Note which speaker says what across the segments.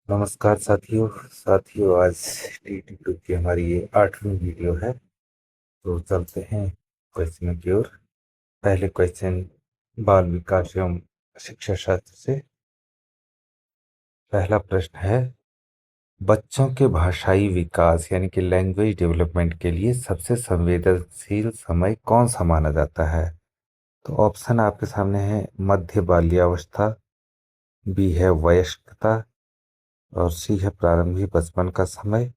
Speaker 1: नमस्कार साथियों आज टी2 की हमारी ये 8वीं वीडियो है। तो चलते हैं क्वेश्चन की ओर। पहले क्वेश्चन बाल विकास एवं शिक्षा शास्त्र से। पहला प्रश्न है, बच्चों के भाषाई विकास यानी कि लैंग्वेज डेवलपमेंट के लिए सबसे संवेदनशील समय कौन सा माना जाता है? तो ऑप्शन आपके सामने है, मध्य बाल्यावस्था, बी है वयस्कता, और सी है प्रारंभिक बचपन का समय,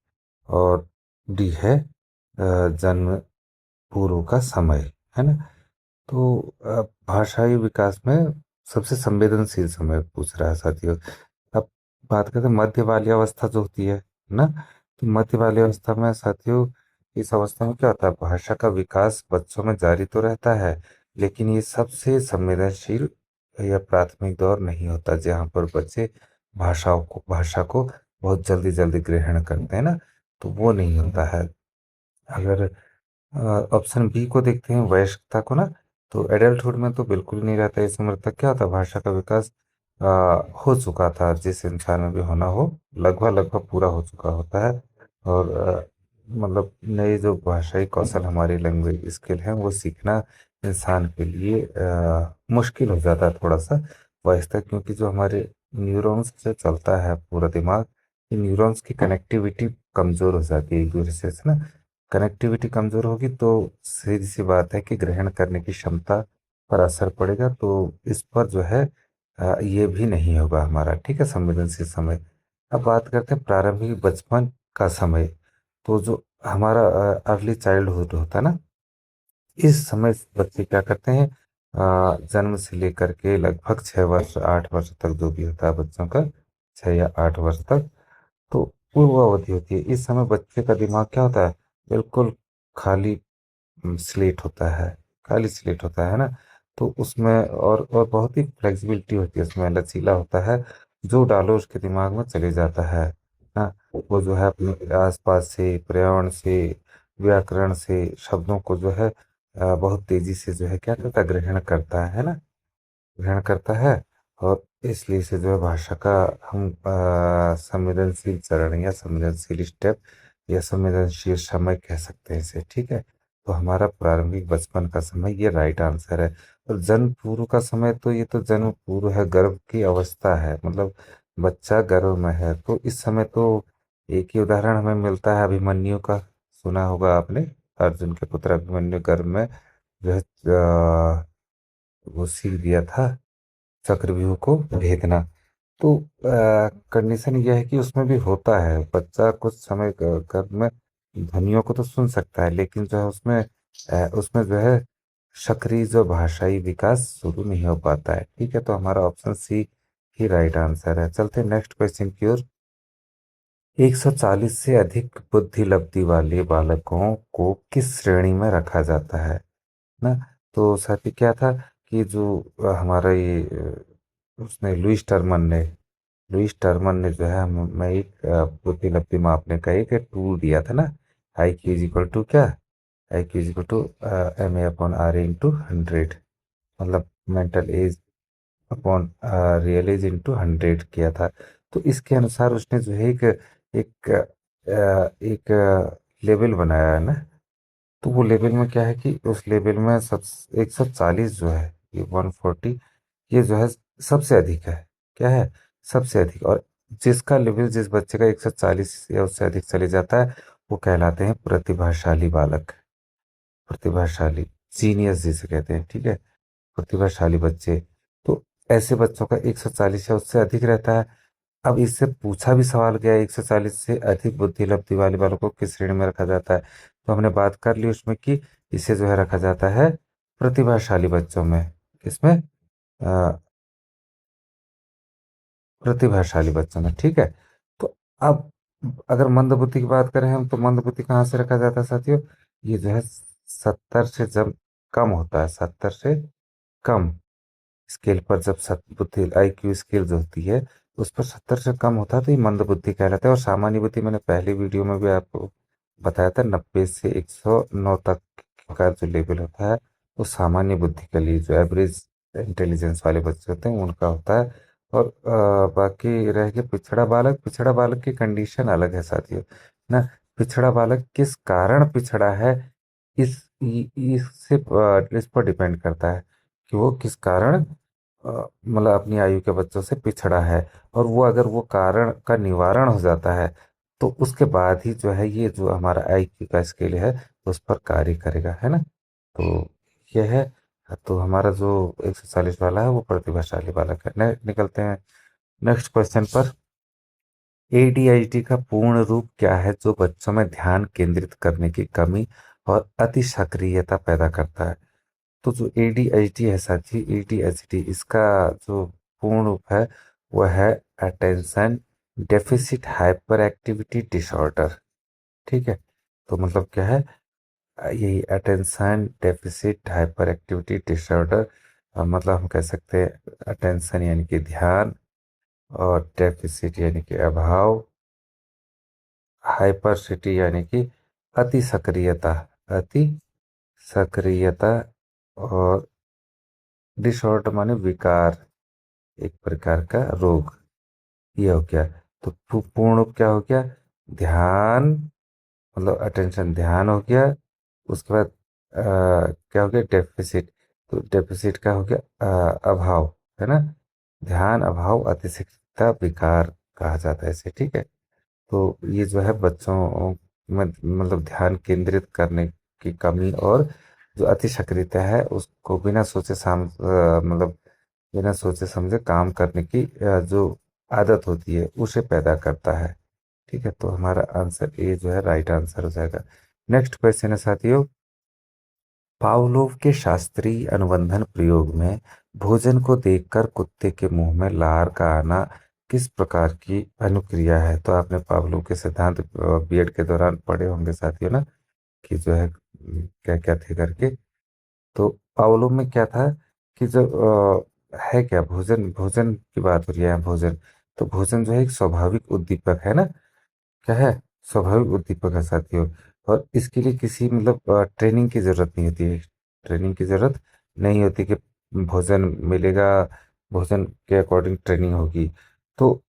Speaker 1: और डी है जन्म पूर्व का समय। है ना? तो भाषाई विकास में सबसे संवेदनशील समय पूछ रहा है साथियों। अब बात करते हैं मध्य वाली अवस्था जो होती है ना। तो मध्य वाली अवस्था में साथियों, इस अवस्था में क्या होता है, भाषा का विकास बच्चों में जारी तो रहता है, लेकिन ये सबसे संवेदनशील या प्राथमिक दौर नहीं होता जहाँ पर बच्चे भाषा को बहुत जल्दी जल्दी ग्रहण करते हैं ना। तो वो नहीं होता है। अगर ऑप्शन बी को देखते हैं, वयस्कता को ना, तो एडल्टहुड में तो बिल्कुल नहीं रहता। इस उम्र तक क्या होता है, भाषा का विकास अ, हो चुका था, जिस इंसान में भी होना हो लगभग लगभग पूरा हो चुका होता है। और मतलब नए जो भाषाई कौशल, हमारे लैंग्वेज स्किल हैं, वो सीखना इंसान के लिए मुश्किल हो जाता है थोड़ा सा वयस्क, क्योंकि जो हमारे न्यूरॉन्स से चलता है पूरा दिमाग, ये न्यूरॉन्स की कनेक्टिविटी कमज़ोर हो जाती है एक दूसरे से ना। कनेक्टिविटी कमज़ोर होगी तो सीधी सी बात है कि ग्रहण करने की क्षमता पर असर पड़ेगा। तो इस पर जो है ये भी नहीं होगा हमारा, ठीक है, संवेदनशील समय। अब बात करते हैं प्रारंभिक बचपन का समय। तो जो हमारा अर्ली चाइल्डहुड होता है ना, इस समय बच्चे क्या करते हैं, जन्म से लेकर के लगभग 6 वर्ष 8 वर्ष तक जो भी होता है बच्चों का, 6 या 8 वर्ष तक, तो पूर्व अवधि होती है। इस समय बच्चे का दिमाग क्या होता है, बिल्कुल खाली स्लेट होता है, खाली स्लेट होता है ना। तो उसमें और बहुत ही फ्लेक्सिबिलिटी होती है, उसमें लचीला होता है, जो डालो उसके दिमाग में चले जाता है ना। वो जो है अपने आसपास से, पर्यावरण से, व्याकरण से शब्दों को जो है बहुत तेजी से जो है क्या करता है, ग्रहण करता है ना, ग्रहण करता है। और इसलिए से जो है भाषा का हम संवेदनशील चरण या संवेदनशील स्टेप या संवेदनशील समय कह सकते हैं इसे, ठीक है। तो हमारा प्रारंभिक बचपन का समय ये राइट आंसर है। और जन्म पूर्व का समय, तो ये तो जन्म पूर्व है, गर्भ की अवस्था है, मतलब बच्चा गर्भ में है। तो इस समय तो एक ही उदाहरण हमें मिलता है अभिमन्यु का, सुना होगा आपने, अर्जुन के पुत्र अभिमन्यु गर्भ में जो है वो सीख दिया था चक्रव्यूह को भेदना। तो कंडीशन यह है कि उसमें भी होता है, बच्चा कुछ समय गर्भ में ध्वनियों को तो सुन सकता है, लेकिन जो है उसमें जो है सक्रिय जो भाषाई विकास शुरू नहीं हो पाता है, ठीक है। तो हमारा ऑप्शन सी ही राइट आंसर है। चलते हैं नेक्स्ट क्वेश्चन की ओर। 140 से अधिक बुद्धि लब्धि वाले बालकों को किस श्रेणी में रखा जाता है ना? तो साथ ही क्या था कि जो हमारा ये उसने लुईस टर्मन ने जो है हमें एक बुद्धिमत्ता मापने का एक टूल दिया था ना। I Q is equal to क्या, I Q is equal to MA/RA × 100, मतलब mental age upon real age into 100 किया था। तो इसके अनुसार उसने जो है एक एक लेवल बनाया है ना। तो वो लेवल में क्या है कि उस लेवल में सब 140 जो है, ये 140, ये जो है सबसे अधिक है। क्या है, सबसे अधिक। और जिसका लेवल, जिस बच्चे का 140 या उससे अधिक चले जाता है, वो कहलाते हैं प्रतिभाशाली बालक, प्रतिभाशाली, जीनियस जिसे कहते हैं, ठीक है, प्रतिभाशाली बच्चे। तो ऐसे बच्चों का 140 या उससे अधिक रहता है। अब इससे पूछा भी सवाल गया, 140 से अधिक बुद्धि लब्धि वाले बालों को किस श्रेणी में रखा जाता है? तो हमने बात कर ली उसमें कि इसे जो है रखा जाता है प्रतिभाशाली बच्चों में। किसमें? प्रतिभाशाली बच्चों में, ठीक है। तो अब अगर मंदबुद्धि की बात करें हम, तो मंदबुद्धि कहाँ से रखा जाता है साथियों? ये जो है 70 से जब कम होता है, 70 से कम स्केल पर, जब बुद्धि IQ स्केल जो होती है उस पर 70 से कम होता है, तो ये मंद बुद्धि कहलाता है। और सामान्य बुद्धि मैंने पहली वीडियो में भी आपको बताया था, 90 से 109 तक का जो लेवल होता है वो सामान्य बुद्धि के लिए, जो एवरेज इंटेलिजेंस वाले बच्चे होते हैं उनका होता है। और बाकी रह गया पिछड़ा बालक। पिछड़ा बालक की कंडीशन अलग है साथियों ना। पिछड़ा बालक किस कारण पिछड़ा है, इससे इस पर डिपेंड करता है कि वो किस कारण मतलब अपनी आयु के बच्चों से पिछड़ा है। और वो अगर वो कारण का निवारण हो जाता है तो उसके बाद ही जो है ये जो हमारा आईक्यू का स्केल है उस पर कार्य करेगा, है ना। तो यह है। तो हमारा जो 140 वाला है वो प्रतिभाशाली बालक है। निकलते हैं नेक्स्ट क्वेश्चन पर। एडीएचडी का पूर्ण रूप क्या है जो बच्चों में ध्यान केंद्रित करने की कमी और अति सक्रियता पैदा करता है। तो जो एडीएचडी है साथी, एडीएचडी इसका जो पूर्ण रूप है वह है attention deficit hyper activity disorder. ठीक है। तो मतलब क्या है, यही attention deficit hyper activity disorder. मतलब हम कह सकते हैं अटेंशन यानी कि ध्यान, और डेफिसिट यानी कि अभाव, हाइपरसिटी यानी कि अति सक्रियता, अति सक्रियता, और डिसऑर्डर माने विकार, एक प्रकार का रोग। ये हो गया। तो पूर्ण क्या हो गया, ध्यान, मतलब अटेंशन ध्यान हो गया। उसके बाद क्या हो गया, डेफिसिट। तो डेफिसिट का हो गया अभाव, है ना। ध्यान अभाव अतिशिक्षता विकार कहा जाता है इसे। ठीक है। तो ये जो है बच्चों में मतलब ध्यान केंद्रित करने की कमी और जो अति सक्रियता है उसको बिना सोचे मतलब बिना सोचे समझे काम करने की जो आदत होती है उसे पैदा करता है। ठीक है। तो हमारा आंसर ए जो है राइट आंसर हो जाएगा। नेक्स्ट क्वेश्चन है साथियों, पावलोव के शास्त्रीय अनुबंधन प्रयोग में भोजन को देखकर कुत्ते के मुंह में लार का आना किस प्रकार की अनुक्रिया है। तो आपने पावलोव के सिद्धांत बीएड के दौरान पढ़े होंगे साथियों ना, कि जो है क्या क्या थे करके। तो पावलोव में क्या था कि जो है क्या, भोजन, भोजन की बात हो रही है, भोजन। तो भोजन जो है एक स्वाभाविक उद्दीपक है ना, क्या है, स्वाभाविक उद्दीपक है साथियों। और इसके लिए किसी मतलब ट्रेनिंग की जरूरत नहीं होती है। ट्रेनिंग की जरूरत नहीं होती कि भोजन मिलेगा, भोजन के अकॉर्डिंग ट्रेनिंग होगी। तो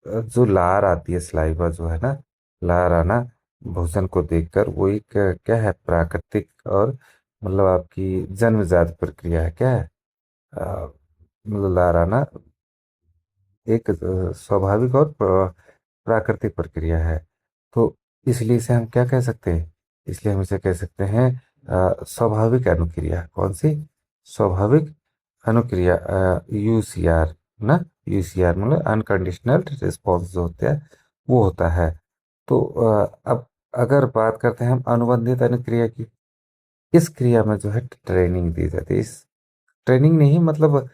Speaker 1: जो लार आती है, सलाइवा जो है ना, लार आना भोजन को देखकर, वो एक क्या है, प्राकृतिक और मतलब आपकी जन्मजात प्रक्रिया है, क्या है, मतलब लार आना एक स्वाभाविक और प्राकृतिक प्रक्रिया है। तो इसलिए इसे हम क्या कह सकते हैं, इसलिए हम इसे कह सकते हैं स्वाभाविक अनुक्रिया। कौन सी, स्वाभाविक अनुक्रिया, यूसीआर ना। यूसीआर मतलब अनकंडीशनल रिस्पॉन्स जो होते हैं वो होता है। तो अब अगर बात करते हैं हम अनुबंधित अनुक्रिया की, इस क्रिया में जो है ट्रेनिंग दी जाती है। इस ट्रेनिंग नहीं मतलब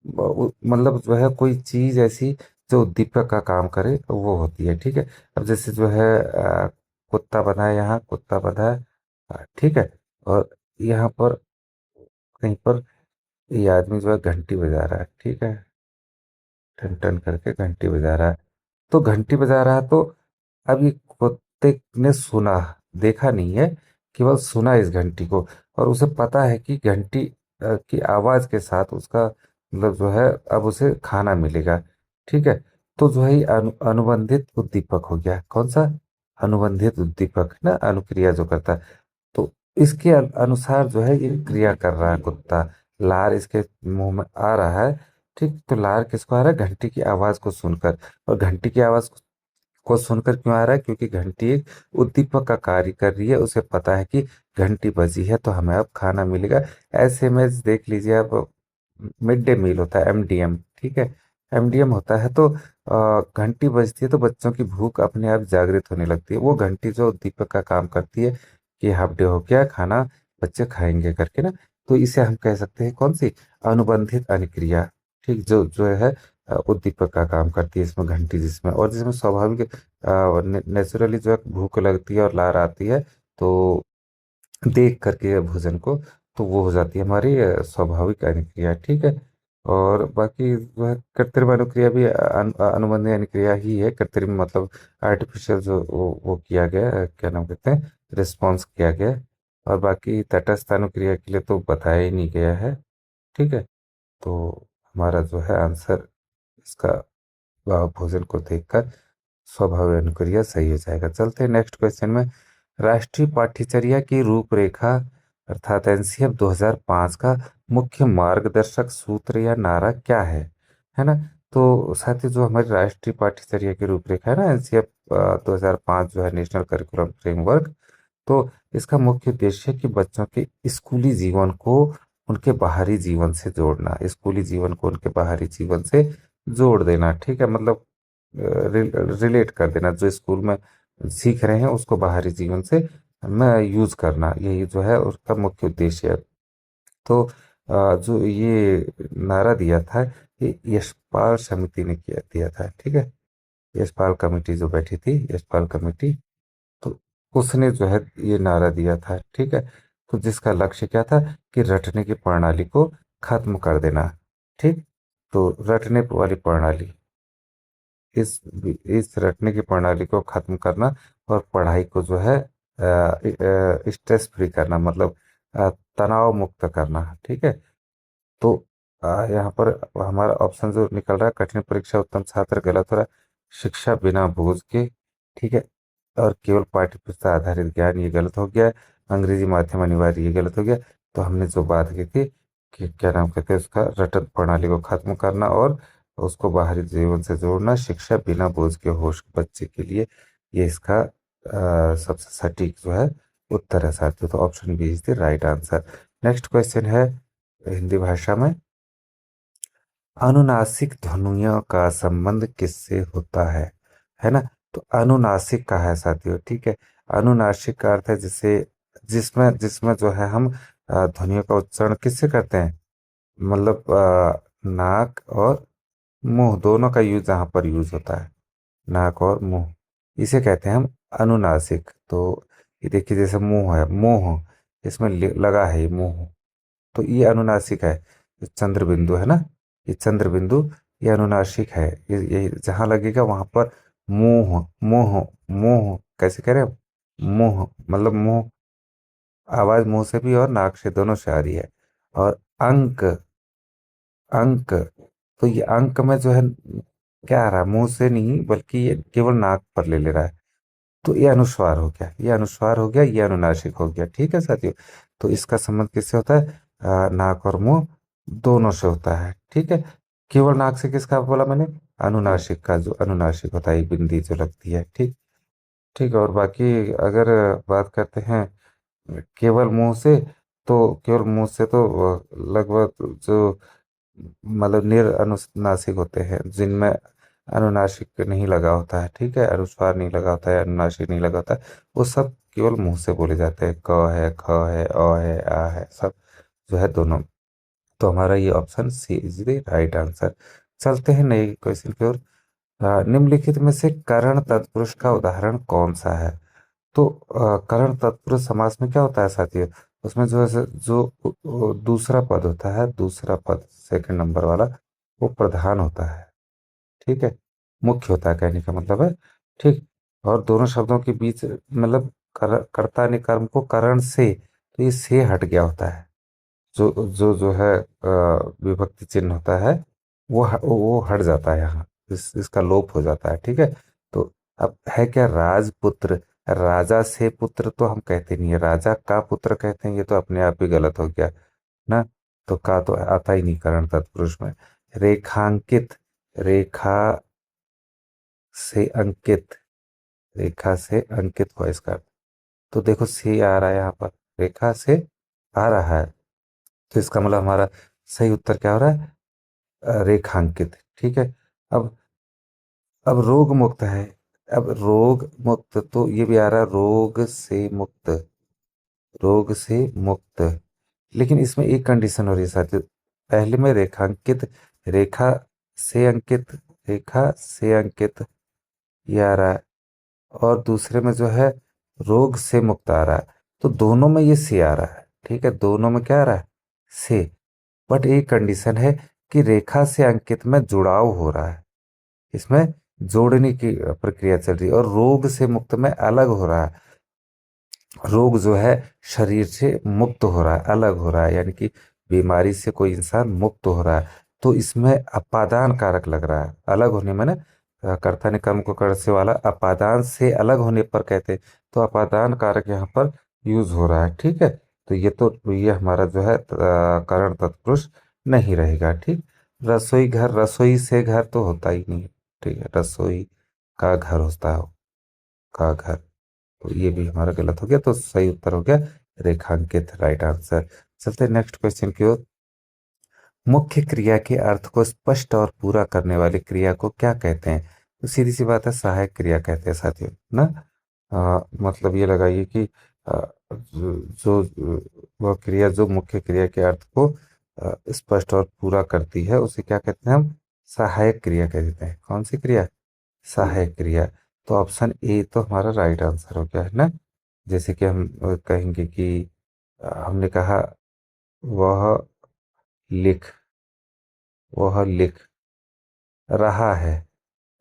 Speaker 1: मतलब जो है कोई चीज ऐसी जो उद्दीपक का काम करे वो होती है। ठीक है। अब जैसे जो है कुत्ता बंधा है, यहाँ कुत्ता बंधा है, ठीक है। और यहाँ पर कहीं पर ये आदमी जो है घंटी बजा रहा है, ठीक है, टन टन करके घंटी बजा रहा है। तो घंटी बजा रहा है, तो अब ये कुत्ते ने सुना, देखा नहीं है, केवल सुना इस घंटी को। और उसे पता है कि घंटी की आवाज के साथ उसका मतलब जो है अब उसे खाना मिलेगा। ठीक है। तो जो है ये अनुबंधित उद्दीपक हो गया। कौन सा, अनुबंधित उद्दीपक ना, अनुक्रिया जो करता है। तो इसके अनुसार जो है ये क्रिया कर रहा है कुत्ता, लार इसके मुंह में आ रहा है। ठीक। तो लार किसको आ रहा है, घंटी की आवाज को सुनकर। और घंटी की आवाज को सुनकर क्यों आ रहा है, क्योंकि घंटी एक उद्दीपक का कार्य कर रही है। उसे पता है कि घंटी बजी है तो हमें अब खाना मिलेगा। ऐसे में देख लीजिए अब, मिड डे मील होता है, एमडीएम, ठीक है, एमडीएम होता है। तो घंटी बजती है तो बच्चों की भूख अपने आप जागृत होने लगती है। वो घंटी जो उद्दीपक का काम करती है कि हाफ डे हो गया, खाना बच्चे खाएंगे करके ना। तो इसे हम कह सकते हैं कौन सी, अनुबंधित अनुक्रिया। ठीक, जो जो है उद्दीपक का काम करती है इसमें घंटी, जिसमें और जिसमें स्वाभाविक नेचुरली जो है भूख लगती है और लार आती है। तो देख करके भोजन को, तो वो हो जाती है हमारी स्वाभाविक अनुक्रिया। ठीक है। और बाकी जो है कृत्रिम अनुक्रिया भी अनुबंधित अनुक्रिया ही है। कृत्रिम मतलब आर्टिफिशियल जो वो किया गया है, क्या नाम कहते हैं, रिस्पॉन्स किया गया है। और बाकी तटस्थ अनुक्रिया के लिए तो बताया ही नहीं गया है। ठीक है। तो हमारा जो है आंसर इसका भोजन को देखकर स्वभाव अनुक्रिया सही हो जाएगा। चलते हैं नेक्स्ट क्वेश्चन में। राष्ट्रीय पाठ्यचर्या की रूपरेखा अर्थात एनसीएफ 2005 का मुख्य मार्गदर्शक सूत्र या नारा क्या है ना। तो साथियों, जो हमारी राष्ट्रीय पाठ्यचर्या की रूपरेखा है ना, एनसीएफ 2005 जो है नेशनल करिकुलम फ्रेमवर्क, तो इसका मुख्य उद्देश्य है कि बच्चों के स्कूली जीवन को उनके बाहरी जीवन से जोड़ना, स्कूली जीवन को उनके बाहरी जीवन से जोड़ देना। ठीक है, मतलब रिलेट कर देना, जो स्कूल में सीख रहे हैं उसको बाहरी जीवन से में यूज करना, यही जो है उसका मुख्य उद्देश्य है। तो जो ये नारा दिया था, ये यशपाल समिति ने किया दिया था। ठीक है, यशपाल कमेटी जो बैठी थी, यशपाल कमेटी, तो उसने जो है ये नारा दिया था। ठीक है, तो जिसका लक्ष्य क्या था कि रटने की प्रणाली को खत्म कर देना। ठीक, तो रटने वाली प्रणाली, इस इस रटने की प्रणाली को खत्म करना और पढ़ाई को जो है स्ट्रेस फ्री करना, मतलब तनाव मुक्त करना। ठीक है, तो यहाँ पर हमारा ऑप्शन जो निकल रहा है, कठिन परीक्षा उत्तम छात्र गलत हो रहा है, शिक्षा बिना बोझ के, ठीक है, और केवल पाठ्य पुस्तक आधारित ज्ञान ये गलत हो गया है, अंग्रेजी माध्यम अनिवार्य ये गलत हो गया। तो हमने जो बात की थी कि क्या नाम कहते हैं उसका, रटन प्रणाली को खत्म करना और उसको बाहरी जीवन से जोड़ना, शिक्षा बिना बोझ के होश बच्चे के लिए, ये इसका सबसे सटीक जो है उत्तर है साथियों। तो option B is the right answer. Next question है हिंदी भाषा में, अनुनासिक ध्वनियों का संबंध किससे होता है ना। तो अनुनासिक का है साथियों। ठीक है, अनुनासिक का अर्थ है जिसे, जिसमें जिसमें जो है हम ध्वनियों का उच्चारण किससे करते हैं, मतलब नाक और मुंह दोनों का यूज जहाँ पर यूज होता है, नाक और मुंह, इसे कहते हैं हम अनुनासिक। तो ये देखिए, जैसे मुंह है, मुंह, इसमें लगा है ये मुंह, तो ये अनुनासिक है। ये चंद्र बिंदु है ना, ये चंद्र बिंदु, ये अनुनासिक है। ये जहां लगेगा वहां पर मुंह, मुंह, मुंह कैसे कह रहे हैं, मुंह मतलब मुंह, आवाज मुंह से भी और नाक से दोनों से आ रही है। और अंक, अंक, तो ये अंक में जो है क्या आ रहा है, मुंह से नहीं बल्कि ये केवल नाक पर ले रहा है, तो ये अनुस्वार हो गया, ये अनुस्वार हो गया, ये अनुनासिक हो गया। ठीक है साथियों, तो इसका संबंध किससे होता है, नाक और मुंह दोनों से होता है। ठीक है, केवल नाक से किसका बोला मैंने, अनुनासिक का, जो अनुनासिक होता है एक बिंदी जो लगती है। ठीक, ठीक है, और बाकी अगर बात करते हैं केवल मुंह से, तो केवल मुंह से तो लगभग जो मतलब अनुनासिक होते हैं जिनमें अनुनासिक नहीं लगा होता है, ठीक है, अनुस्वार नहीं लगा होता है, अनुनासिक नहीं लगा होता है, वो सब केवल मुंह से बोले जाते हैं। क है, ख है, अ है, आ है, सब जो है दोनों। तो हमारा ये option C is the right answer. चलते हैं नए क्वेश्चन की ओर। निम्नलिखित में से करण तत्पुरुष का उदाहरण कौन सा है। तो करण तत्पुरुष समास में क्या होता है साथियों, उसमें जो है जो दूसरा पद होता है, दूसरा पद सेकंड नंबर वाला, वो प्रधान होता है। ठीक है, मुख्य होता है कहने का मतलब है। ठीक, और दोनों शब्दों के बीच मतलब कर्ता ने कर्म को करण से, तो ये से हट गया होता है। जो है विभक्ति चिन्ह होता है, वो हट जाता है यहाँ, इसका लोप हो जाता है। ठीक है, तो अब है क्या, राजपुत्र, राजा से पुत्र तो हम कहते नहीं है, राजा का पुत्र कहते हैं, ये तो अपने आप ही गलत हो गया ना। तो का तो आता ही नहीं करण तत्पुरुष में। रेखांकित, रेखा से अंकित, रेखा से अंकित हुआ इसका अर्थ। तो देखो से आ रहा है यहाँ पर, रेखा से आ रहा है, तो इसका मतलब हमारा सही उत्तर क्या हो रहा है, रेखांकित। ठीक है, अब अब रोग मुक्त है, अब रोग मुक्त तो ये भी आ रहा है, रोग से मुक्त, रोग से मुक्त, लेकिन इसमें एक कंडीशन हो रही है साथियों। पहले में रेखांकित, रेखा से अंकित, रेखा से अंकित ये आ रहा है, और दूसरे में जो है रोग से मुक्त आ रहा है, तो दोनों में ये से आ रहा है। ठीक है, दोनों में क्या आ रहा है, से, बट एक कंडीशन है कि रेखा से अंकित में जुड़ाव हो रहा है, इसमें जोड़ने की प्रक्रिया चल रही है, और रोग से मुक्त में अलग हो रहा है, रोग जो है शरीर से मुक्त हो रहा है, अलग हो रहा है, यानी कि बीमारी से कोई इंसान मुक्त हो रहा है। तो इसमें अपादान कारक लग रहा है, अलग होने में ना, कर्ता ने कर्म को कर से वाला अपादान से अलग होने पर कहते हैं, तो अपादान कारक यहाँ पर यूज हो रहा है, ठीक है। तो ये हमारा जो है करण तत्पुरुष नहीं रहेगा, ठीक। रसोई घर, रसोई से घर तो होता ही नहीं, ठीक है, रसोई का घर होता है, का घर। तो ये भी हमारा गलत हो गया, तो सही उत्तर हो गया रेखांकित, राइट आंसर। चलते नेक्स्ट क्वेश्चन की ओर। मुख्य क्रिया के अर्थ को स्पष्ट और पूरा करने वाली क्रिया को क्या कहते हैं? तो सीधी सी बात है, सहायक क्रिया कहते हैं साथियों ना। मतलब ये लगाइए कि वह क्रिया जो मुख्य क्रिया के अर्थ को स्पष्ट और पूरा करती है उसे क्या कहते हैं हम? सहायक क्रिया कह देते हैं। कौन सी क्रिया? सहायक क्रिया। तो ऑप्शन ए तो हमारा राइट आंसर हो गया है ना। जैसे कि हम कहेंगे कि हमने कहा वह लिख, वह लिख रहा है,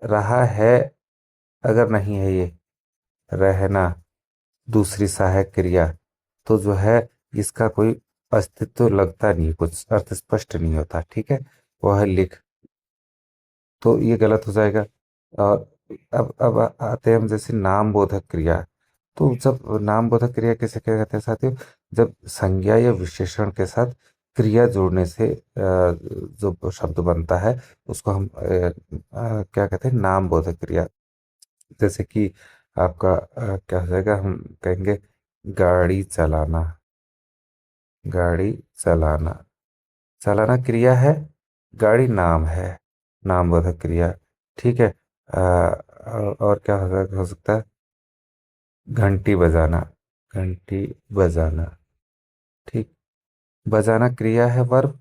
Speaker 1: रहा है, अगर नहीं है ये रहना दूसरी सहायक क्रिया, तो जो है इसका कोई अस्तित्व लगता नहीं, कुछ अर्थ स्पष्ट नहीं होता, ठीक है। वह लिख, तो ये गलत हो जाएगा। और अब आते हैं हम जैसे नाम बोधक क्रिया। तो जब नाम बोधक क्रिया किसे क्या कहते हैं साथियों? जब संज्ञा या विशेषण के साथ क्रिया जोड़ने से जो शब्द बनता है उसको हम क्या कहते हैं? नाम बोधक क्रिया। जैसे कि आपका क्या हो जाएगा, हम कहेंगे गाड़ी चलाना, गाड़ी चलाना, चलाना क्रिया है, गाड़ी नाम है, नाम बोधक क्रिया, ठीक है। और क्या हो सकता है? घंटी बजाना, घंटी बजाना, ठीक। बजाना क्रिया है, वर्ब,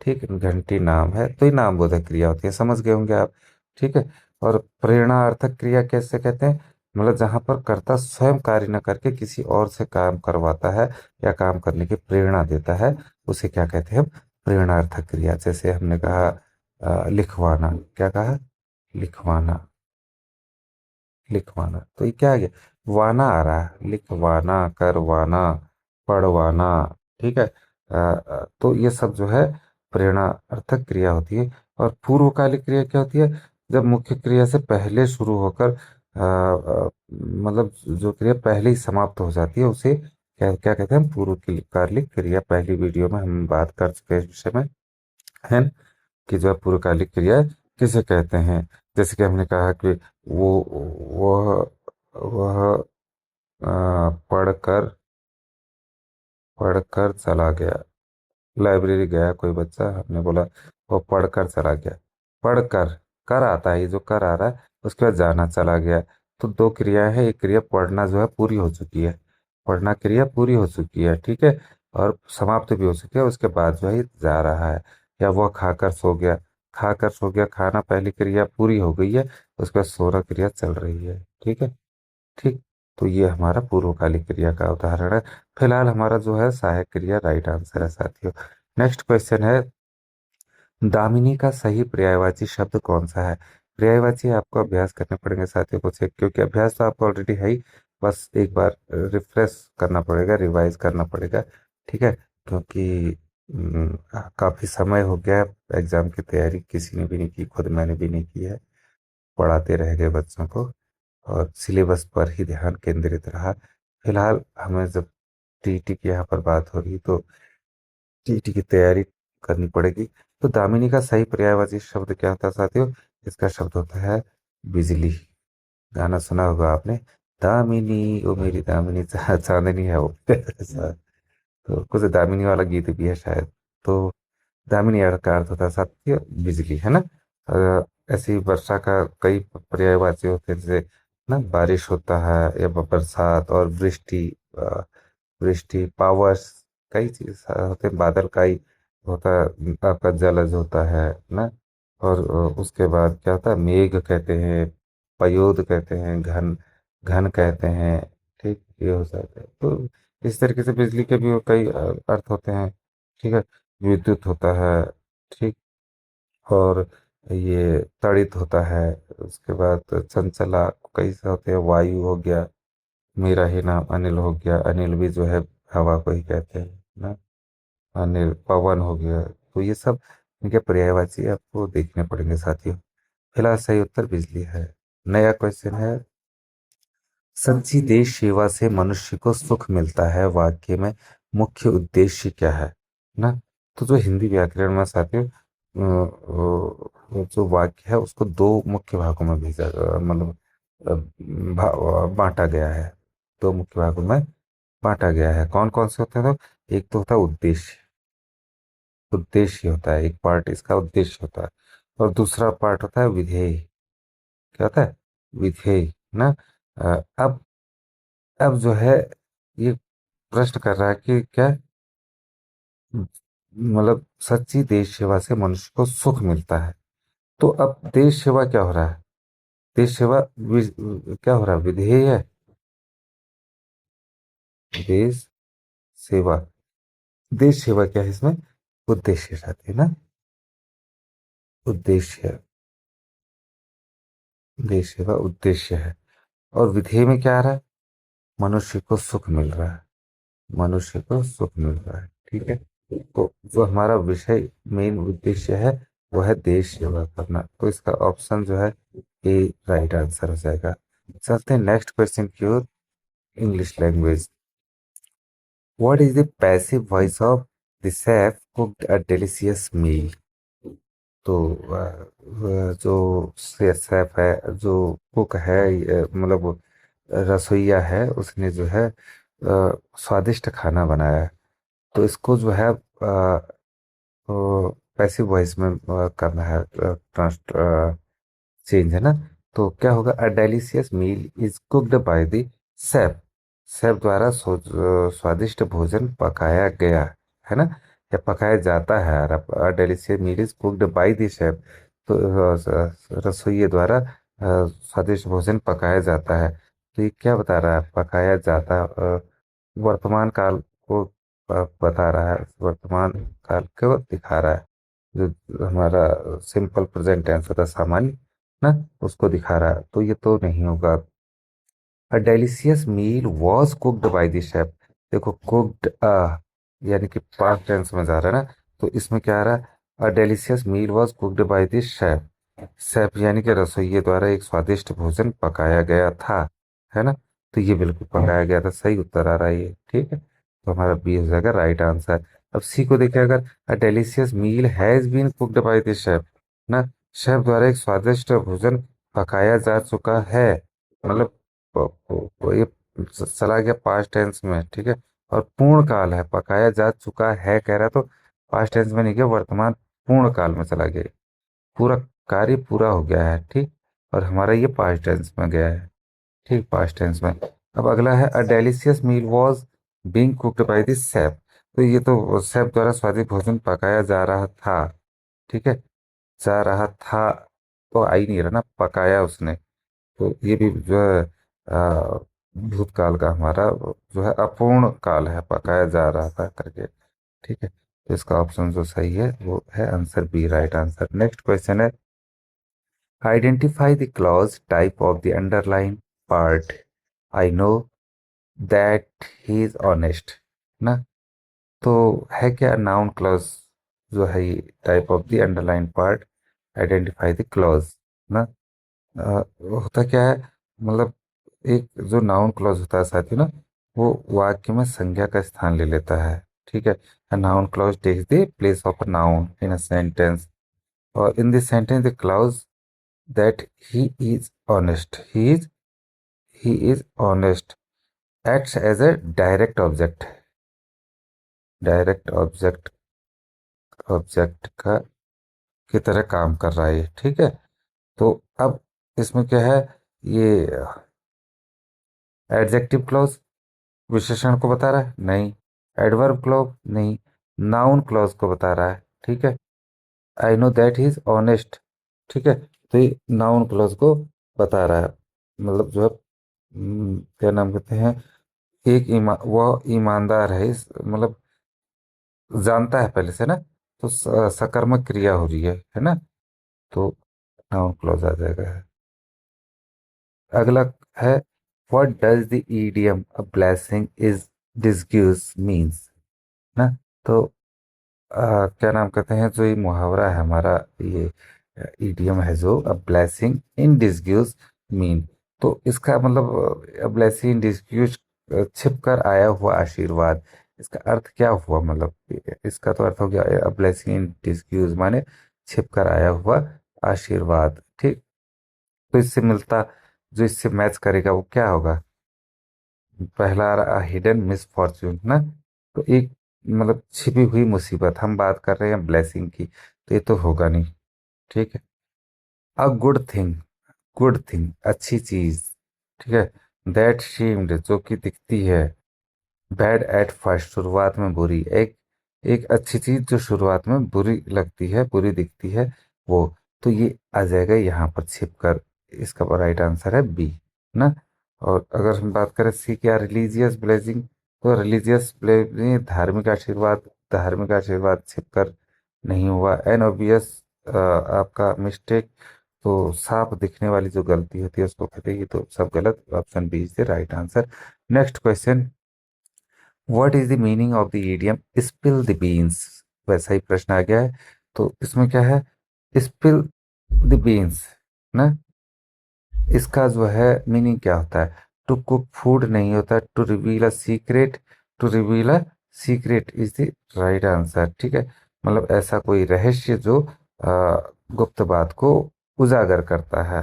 Speaker 1: ठीक। घंटी नाम है, तो ये नाम बोधक क्रिया होती है, समझ गए होंगे आप, ठीक है। और प्रेरणार्थक क्रिया कैसे कहते हैं? मतलब जहां पर कर्ता स्वयं कार्य न करके किसी और से काम करवाता है या काम करने की प्रेरणा देता है, उसे क्या कहते हैं हम? प्रेरणार्थक क्रिया। जैसे हमने कहा लिखवाना, क्या कहा? लिखवाना, लिखवाना, तो ये क्या आ गया? वाना आ रहा है, लिखवाना, करवाना, पढ़वाना, ठीक है। तो ये सब जो है प्रेरणा अर्थक क्रिया होती है। और पूर्वकालिक क्रिया क्या होती है? जब मुख्य क्रिया से पहले शुरू होकर मतलब जो क्रिया पहले ही समाप्त हो जाती है उसे क्या क्या कहते हैं? पूर्वकालिक क्रिया। पहली वीडियो में हम बात कर चुके हैं इस विषय में, है न? कि जो है पूर्वकालिक क्रिया किसे कहते हैं। जैसे कि हमने कहा कि वो वह पढ़कर, पढ़कर चला गया, लाइब्रेरी गया कोई बच्चा, हमने बोला वो पढ़कर चला गया, पढ़कर, कर आता है, ये जो कर आ रहा है उसके बाद जाना, चला गया। तो दो क्रियाएं हैं, एक क्रिया पढ़ना जो है पूरी हो चुकी है, पढ़ना क्रिया पूरी हो चुकी है, ठीक है, और समाप्त भी हो चुकी है, उसके बाद जो है ये जा रहा है। या वह खाकर सो गया, खाकर सो गया, खाना पहली क्रिया पूरी हो गई है, उसके बाद सोना क्रिया चल रही है, ठीक है, ठीक। तो ये हमारा पूर्वकालिक क्रिया का उदाहरण है। फिलहाल हमारा जो है सहायक क्रिया राइट आंसर है साथियों। नेक्स्ट क्वेश्चन है, दामिनी का सही पर्यायवाची शब्द कौन सा है? पर्यायवाची आपको अभ्यास करने पड़ेंगे साथियों कुछ एक, क्योंकि अभ्यास तो आपको ऑलरेडी है ही, बस एक बार रिफ्रेश करना पड़ेगा, रिवाइज करना पड़ेगा, ठीक है। क्योंकि काफी समय हो गया एग्जाम की तैयारी किसी ने भी नहीं की, खुद मैंने भी नहीं की है, पढ़ाते रह गए बच्चों को और सिलेबस पर ही ध्यान केंद्रित रहा। फिलहाल हमें जब टीटी की यहाँ पर बात हो रही तो टीटी की तैयारी करनी पड़ेगी। तो दामिनी का सही पर्यायवाची शब्द क्या होता है साथियों? इसका शब्द होता है बिजली। गाना सुना होगा आपने, दामिनी ओ मेरी दामिनी चांदनी है वो ऐसा। तो कुछ दामिनी वाला गीत भी है शायद। तो दामिनी अर्थ का अर्थ होता है साथियों बिजली, है ना। ऐसे ही वर्षा का कई पर्यायवाची होते हैं, जैसे ना बारिश होता है या बरसात, और वृष्टि, वृष्टि, पावर्स, कई चीज होते हैं, बादल का ही होता है, आपका जलज होता है ना। और उसके बाद क्या होता है? मेघ कहते हैं, पयोद कहते हैं, घन, घन कहते हैं, ठीक, ये हो जाता है। तो इस तरीके से बिजली के भी कई अर्थ होते हैं, ठीक है। विद्युत होता है, ठीक। और ये तड़ित होता है, उसके बाद चंचला कई से होते हैं, वायु हो गया, मेरा ही नाम अनिल हो गया, अनिल भी जो है हवा को ही कहते हैं ना। अनिल, पवन हो गया। तो ये सब इनके पर्यायवाची आपको देखने पड़ेंगे साथियों। फिलहाल सही उत्तर बिजली है। नया क्वेश्चन है, सच्ची देश सेवा से मनुष्य को सुख मिलता है, वाक्य में मुख्य उद्देश्य क्या है ना। तो जो हिंदी व्याकरण में साथियों जो वाक्य है उसको दो मुख्य भागों में भेजा मतलब बांटा गया है। दो मुख्य भागों में बांटा गया है। कौन कौन से होते हैं? तो एक तो होता है उद्देश्य, उद्देश्य होता है एक पार्ट, इसका उद्देश्य होता है। और दूसरा पार्ट होता है विधेय। क्या होता है? विधेय ना। अब जो है ये प्रश्न कर रहा है कि क्या मतलब सच्ची देश सेवा से मनुष्य को सुख मिलता है। तो अब देश सेवा क्या हो रहा है? देश सेवा क्या हो रहा है? विधेय है। देश सेवा, देश सेवा क्या है इसमें? उद्देश्य रहते हैं ना, उद्देश्य। देश सेवा उद्देश्य है। और विधेय में क्या आ रहा है? मनुष्य को सुख मिल रहा है, मनुष्य को सुख मिल रहा है। ठीक है। तो जो हमारा विषय मेन उद्देश्य है वो है देश सेवा करना। तो इसका ऑप्शन जो है ए राइट आंसर हो जाएगा। चलते हैं नेक्स्ट क्वेश्चन की ओर। English language. What is the passive voice of the chef cooked a delicious meal. तो जो शेफ है, जो कुक है, मतलब रसोइया है, उसने जो है स्वादिष्ट खाना बनाया है। तो इसको जो है तो पैसिव वॉइस में करना है, चेंज है ना। तो क्या होगा? A delicious meal is cooked by the chef. Chef द्वारा स्वादिष्ट भोजन पकाया गया है ना, या पकाया जाता है। A delicious meal is cooked by the chef. तो रसोइये द्वारा स्वादिष्ट भोजन पकाया जाता है। तो ये क्या बता रहा है? पकाया जाता वर्तमान काल को बता रहा है, वर्तमान काल को दिखा रहा है। जो हमारा सिंपल प्रेजेंट टेंस होता है, सामान्य ना, उसको दिखा रहा है। तो ये तो नहीं होगा। A delicious meal was cooked by the chef. देखो कुक्ड यानी कि पास्ट टेंस में जा रहा है ना। तो इसमें क्या आ रहा है? A delicious meal was cooked by the chef. Chef यानी कि रसोइये द्वारा एक स्वादिष्ट भोजन पकाया गया था, है ना। तो ये बिल्कुल पकाया गया था, सही उत्तर आ रहा है ये। ठीक है, तो हमारा बी हो जाएगा राइट आंसर। अब सी को देखिए, अगर a delicious meal has been cooked by the chef ना, शेफ द्वारा एक स्वादिष्ट भोजन पकाया जा चुका है, मतलब ये चला गया पास्ट टेंस में। ठीक है, और पूर्ण काल है, पकाया जा चुका है कह रहा है, तो पास्ट टेंस में नहीं गया, वर्तमान पूर्ण काल में चला गया। पूरा कार्य पूरा हो गया है। ठीक, और हमारा ये पास्ट टेंस में गया है। ठीक, पास्ट टेंस में। अब अगला है a delicious meal was being cooked by the chef. तो ये तो शेफ द्वारा स्वादिष्ट भोजन पकाया जा रहा था। ठीक है, जा रहा था तो आ ही नहीं रहा ना, पकाया उसने। तो ये भी जो है भूतकाल का हमारा जो है अपूर्ण काल है, पकाया जा रहा था करके। ठीक है, तो इसका ऑप्शन जो सही है वो है answer B, right answer. Next question है, identify the clause type of the underline part. I know that he is honest ना। तो है क्या नाउन क्लॉज जो है ये type of the underline part. Identify the clause ना। होता क्या है, मतलब एक जो नाउन क्लॉज होता है साथी ना, वो वाक्य में संज्ञा का स्थान ले लेता है। ठीक है, noun clause takes the place of a noun in a sentence. और in this sentence the clause that he is honest, he is honest acts as a direct object, direct object, object का की तरह काम कर रहा है ये। ठीक है, तो अब इसमें क्या है, ये एडजेक्टिव क्लॉज विशेषण को बता रहा है? नहीं। Adverb clause? नहीं। नाउन क्लॉज को बता रहा है। ठीक है, आई know that he is honest. ठीक है, तो ये नाउन क्लॉज को बता रहा है। मतलब जो है क्या नाम कहते हैं, एक वह ईमानदार है, इस मतलब जानता है पहले से ना। तो सकर्मक क्रिया हो रही है ना। तो नाउन क्लॉज आ जाएगा। अगला है, what does the idiom a blessing is disguise means ना। तो क्या नाम कहते हैं, जो ये मुहावरा है हमारा, ये इडियम है जो, अ ब्लेसिंग इन डिस्ग्यूज मीन, तो इसका मतलब अ ब्लेसिंग इन डिस्ग्यूज, छिप कर आया हुआ आशीर्वाद, इसका अर्थ क्या हुआ, मतलब इसका तो अर्थ हो गया अ ब्लेसिंग इन डिस्ग्यूज माने छिप कर आया हुआ आशीर्वाद, ठीक। तो इससे मिलता, जो इससे मैच करेगा वो क्या होगा, पहला आ रहा हिडन मिस फॉर्च्यून ना, तो एक मतलब छिपी हुई मुसीबत, हम बात कर रहे हैं ब्लेसिंग की, तो ये तो होगा नहीं, ठीक है। A good thing, good thing अच्छी चीज, ठीक है। दैट शीम्ड जो कि दिखती है, बैड एट फर्स्ट शुरुआत में बुरी, एक एक अच्छी चीज जो शुरुआत में बुरी लगती है, बुरी दिखती है, वो, तो ये आ जाएगा यहाँ पर छिप कर, इसका राइट आंसर है बी ना। और अगर हम बात करें सी, क्या रिलीजियस ब्लेसिंग, तो रिलीजियस ब्लेसिंग धार्मिक आशीर्वाद, धार्मिक आशीर्वाद छिप कर नहीं हुआ। एन ऑब्वियस आपका मिस्टेक, तो साफ दिखने वाली जो गलती होती है उसको कहते हैं, ये तो सब गलत, option B is the right answer. Next question, what is the meaning of the idiom spill the beans, वैसा ही प्रश्न आ गया है, तो इसमें क्या है, स्पिल द बीन्स ना, इसका जो है मीनिंग क्या होता है, टू कुक फूड नहीं होता, to reveal a secret, to reveal a secret is the right answer, ठीक है। मतलब ऐसा कोई रहस्य जो गुप्त बात को उजागर करता है,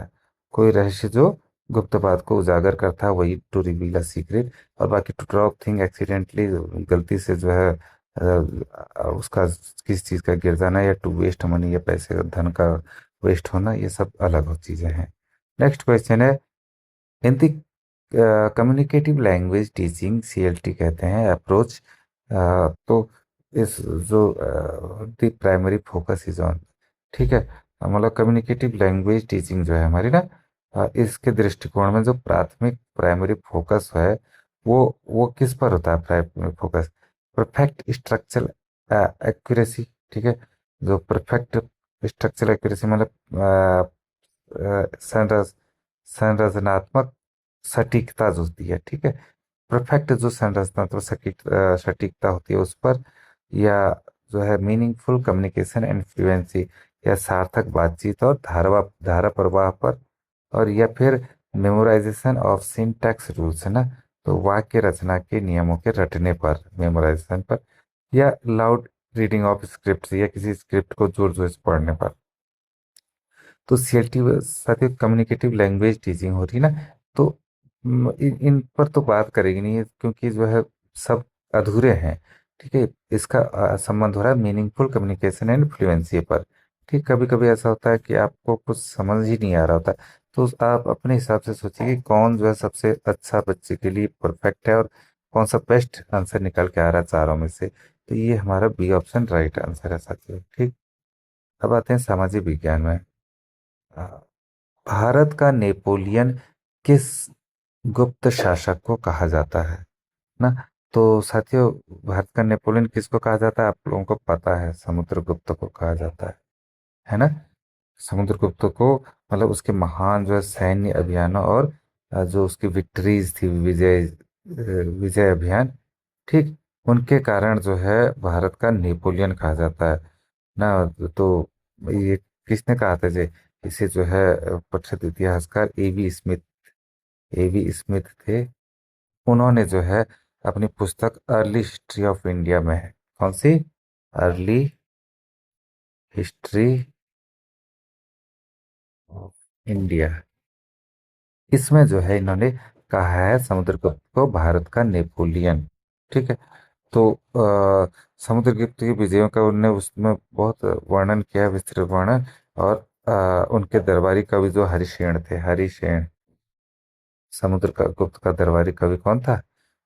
Speaker 1: कोई रहस्य जो गुप्त बात को उजागर करता है, वही टू रिवील अ सीक्रेट। और बाकी टू ड्रॉप थिंग एक्सीडेंटली, गलती से जो है उसका किसी चीज़ का गिर जाना, या टू वेस्ट मनी, या पैसे का धन का वेस्ट होना, ये सब अलग चीज़ें हैं। नेक्स्ट क्वेश्चन है, in the communicative language teaching, CLT कहते हैं अप्रोच, तो इस जो the primary focus is on, ठीक है। मतलब कम्युनिकेटिव लैंग्वेज टीचिंग जो है हमारी ना, इसके दृष्टिकोण में जो प्राथमिक प्राइमरी फोकस है, वो किस पर होता है, primary focus, perfect structural accuracy, ठीक है। जो परफेक्ट स्ट्रक्चरल एक्यूरेसी मतलब संरच संरचनात्मक सटीकता जो होती है, ठीक है, परफेक्ट जो संरचनात्मक सटीकता होती है उस पर, या जो है मीनिंगफुल कम्युनिकेशन एंड फ्लुएंसी, या सार्थक बातचीत और धारा प्रवाह पर, और या फिर मेमोराइजेशन ऑफ सिंटैक्स रूल्स है ना, तो वाक्य रचना के नियमों के रटने पर, मेमोराइजेशन पर, या लाउड रीडिंग ऑफ स्क्रिप्ट, या किसी स्क्रिप्ट को जोर जोर से पढ़ने पर। तो सीएलटी साथ कम्युनिकेटिव लैंग्वेज टीचिंग हो रही ना, तो इन पर तो बात करेगी नहीं, क्योंकि जो है सब अधूरे हैं, ठीक है। इसका संबंध हो रहा है मीनिंगफुल कम्युनिकेशन एंड फ्लुएंसी पर, ठीक। कभी कभी ऐसा होता है कि आपको कुछ समझ ही नहीं आ रहा होता, तो आप अपने हिसाब से सोचिए कि कौन जो है सबसे अच्छा बच्चे के लिए परफेक्ट है, और कौन सा बेस्ट आंसर निकल के आ रहा है चारों में से, तो ये हमारा बी ऑप्शन राइट आंसर है साथियों, ठीक। अब आते हैं सामाजिक विज्ञान में। अ, भारत का नेपोलियन किस गुप्त शासक को कहा जाता है ना, तो साथियों, भारत का नेपोलियन किसको कहा जाता है, आप लोगों को पता है, समुद्रगुप्त को कहा जाता है ना। समुद्रगुप्त को, मतलब उसके महान जो है सैन्य अभियानों, और जो उसकी विक्ट्रीज थी, विजय अभियान, ठीक, उनके कारण जो है भारत का नेपोलियन कहा जाता है ना। तो ये किसने कहा था जे, इसे जो है प्रसिद्ध इतिहासकार ए बी स्मिथ थे, उन्होंने जो है अपनी पुस्तक अर्ली हिस्ट्री ऑफ इंडिया में है, कौन सी, अर्ली हिस्ट्री ऑफ इंडिया, इसमें जो है इन्होंने कहा है समुद्रगुप्त को भारत का नेपोलियन, ठीक है। तो समुद्रगुप्त की विजयों का उन्होंने उसमें बहुत वर्णन किया, विस्तृत वर्णन। और उनके दरबारी कवि जो हरिशेन थे, हरिशेन, समुद्र का गुप्त का दरबारी कवि कौन था,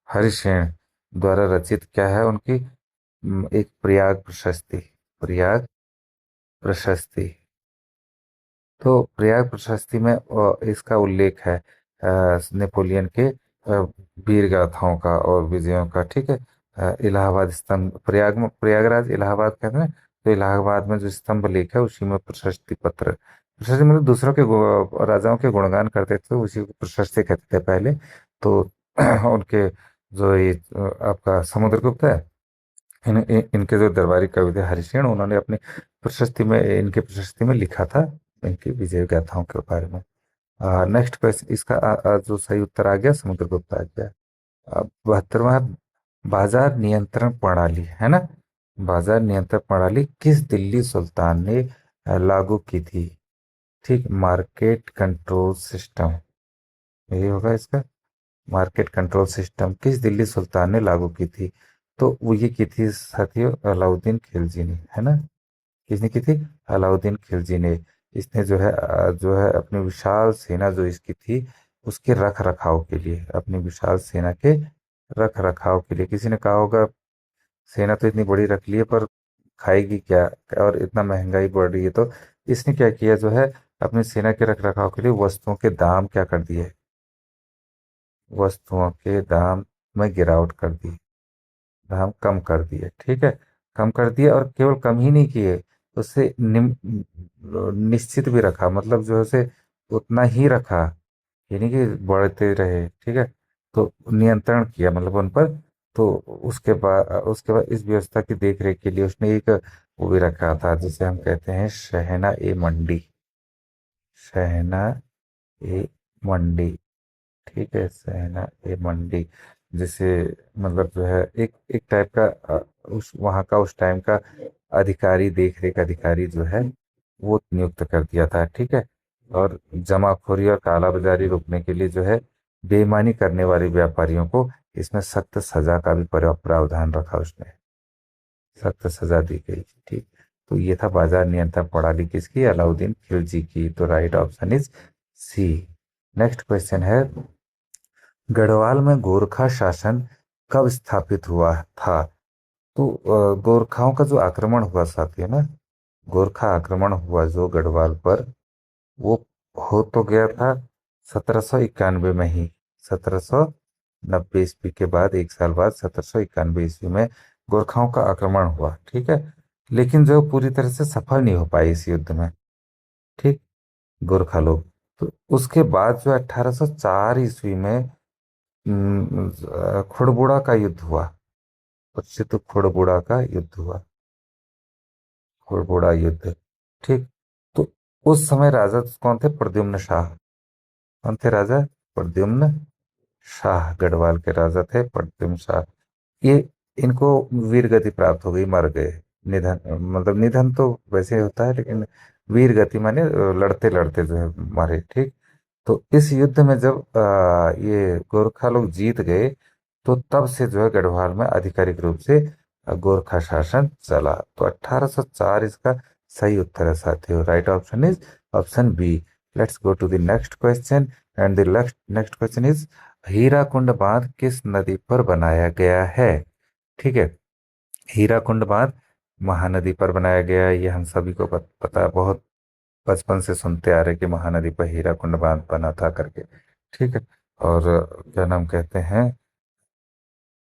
Speaker 1: हरिशेन द्वारा रचित क्या है उनकी, एक प्रयाग प्रशस्ति, प्रयाग प्रशस्ति। तो प्रयाग प्रशस्ति में इसका उल्लेख है नेपोलियन के वीर गाथाओं का और विजयों का, ठीक है। इलाहाबाद स्तंभ, प्रयाग में, प्रयागराज इलाहाबाद कहते हैं, तो इलाहाबाद में जो स्तंभ लेख है उसी में प्रशस्ति पत्र, प्रशस्ति मतलब दूसरों के राजाओं के गुणगान करते थे, उसी को प्रशस्ति कहते थे पहले। तो उनके जो ये आपका समुद्रगुप्त है, इनके जो दरबारी कवि थे हरिशेन, उन्होंने अपनी प्रशस्ति में, इनके प्रशस्ति में लिखा था इनकी विजय गाथाओं के बारे में। नेक्स्ट क्वेश्चन इसका जो सही उत्तर आ गया समुद्रगुप्त आ गया। 72वां, बाजार नियंत्रण प्रणाली है ना, बाजार नियंत्रण प्रणाली किस दिल्ली सुल्तान ने लागू की थी? ठीक, मार्केट कंट्रोल सिस्टम, यही होगा इसका। मार्केट कंट्रोल सिस्टम किस दिल्ली सुल्तान ने लागू की थी? तो वो ये की थी साथियों, अलाउद्दीन खिलजी ने, है ना। किसने की थी? अलाउद्दीन खिलजी ने। इसने जो है जो है अपनी विशाल सेना जो इसकी थी, उसके रख रखाव के लिए, अपनी विशाल सेना के रख रखाव के लिए, किसी ने कहा होगा सेना तो इतनी बड़ी रख ली है पर खाएगी क्या, और इतना महंगाई बढ़ रही है, तो इसने क्या किया जो है, अपनी सेना के रख रखाव के लिए वस्तुओं के दाम क्या कर दिए, वस्तुओं के दाम में गिरावट कर दी, दाम कम कर दिए, ठीक है। कम कर दिए, और केवल कम ही नहीं किए, उससे निश्चित भी रखा, मतलब जो है उसे उतना ही रखा, ये नहीं कि बढ़ते रहे, ठीक है। तो नियंत्रण किया मतलब उन पर। तो उसके बाद इस व्यवस्था की देख रेख के लिए उसने एक वो भी रखा था, जिसे हम कहते हैं शहना ए मंडी, शहना ए मंडी, ठीक है, सहना ए मंडी, जिसे मतलब जो है एक एक टाइप का उस वहाँ का उस टाइम का अधिकारी, देख रेख अधिकारी जो है वो नियुक्त कर दिया था, ठीक है। और जमाखोरी और कालाबाजारी रोकने के लिए जो है बेईमानी करने वाले व्यापारियों को इसमें सख्त सजा का भी प्रावधान रखा उसने, सख्त सजा दी गई, ठीक। तो ये था बाजार नियंत्रण प्रणाली किसकी? अलाउद्दीन खिलजी की। तो right option is C. Next question है, गढ़वाल में गोरखा शासन कब स्थापित हुआ था? तो गोरखाओं का जो आक्रमण हुआ साथी है ना, गोरखा आक्रमण हुआ जो गढ़वाल पर, वो हो तो गया था 1791 में ही, 1790 ईस्वी के बाद, एक साल बाद 1791 ईस्वी में गोरखाओं का आक्रमण हुआ, ठीक है। लेकिन जो पूरी तरह से सफल नहीं हो पाई इस युद्ध में, ठीक, गोरखा लोग। तो उसके बाद जो 1804 ईस्वी में खुड़बुड़ा का युद्ध हुआ, प्रसिद्ध खुड़बुड़ा का युद्ध हुआ, खुड़बुड़ा युद्ध, ठीक। तो उस समय राजा कौन थे? प्रद्युम्न शाह। कौन थे राजा? प्रद्युम्न शाह, गढ़वाल के राजा थे प्रद्युम्न शाह। ये इनको वीर गति प्राप्त हो गई, मर गए, निधन, मतलब निधन तो वैसे ही होता है, लेकिन वीर गति माने लड़ते लड़ते जो है मरे, ठीक। तो इस युद्ध में जब ये गोरखा लोग जीत गए, तो तब से जो है गढ़वाल में आधिकारिक रूप से गोरखा शासन चला। तो 1804 इसका सही उत्तर है साथियों। Right option is option B. Let's go to the next question, and the next next question is, Hirakud बांध किस नदी पर बनाया गया है? ठीक है, हीराकुंड बांध महानदी पर बनाया गया है, ये हम सभी को पता है, बहुत बचपन से सुनते आ रहे कि महानदी पर हीराकुंड बांध बना था करके, ठीक है। और क्या नाम कहते हैं,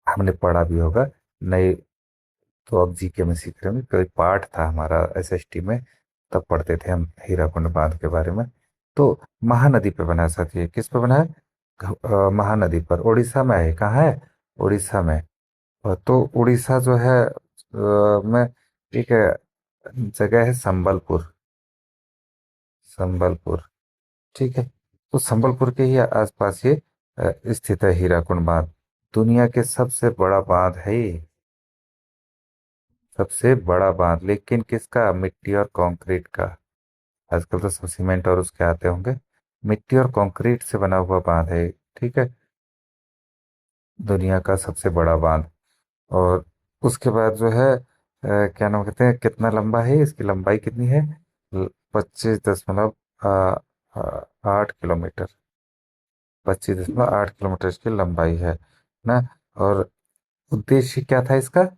Speaker 1: हमने पढ़ा भी होगा, नई, तो अब जीके में सीख रहे होंगे, कोई पाठ था हमारा एसएसटी में, तब पढ़ते थे हम हीराकुंड बांध के बारे में। तो महानदी पे बना है साथी, किस पे बना है? महानदी पर, उड़ीसा में है, कहाँ है? उड़ीसा में। तो उड़ीसा जो है में एक जगह है संबलपुर, संबलपुर, ठीक है। तो संबलपुर के ही आसपास ये स्थित है हीराकुंड बांध। दुनिया के सबसे बड़ा बांध है ये, सबसे बड़ा बांध, लेकिन किसका? मिट्टी और कंक्रीट का। आजकल तो सब सीमेंट और उसके आते होंगे, मिट्टी और कंक्रीट से बना हुआ बांध है, ठीक है, दुनिया का सबसे बड़ा बांध। और उसके बाद जो है क्या नाम कहते हैं, कितना लंबा है, इसकी लंबाई कितनी है? 25.8 किलोमीटर, 25.8 किलोमीटर इसकी लंबाई है ना। और उद्देश्य क्या था इसका,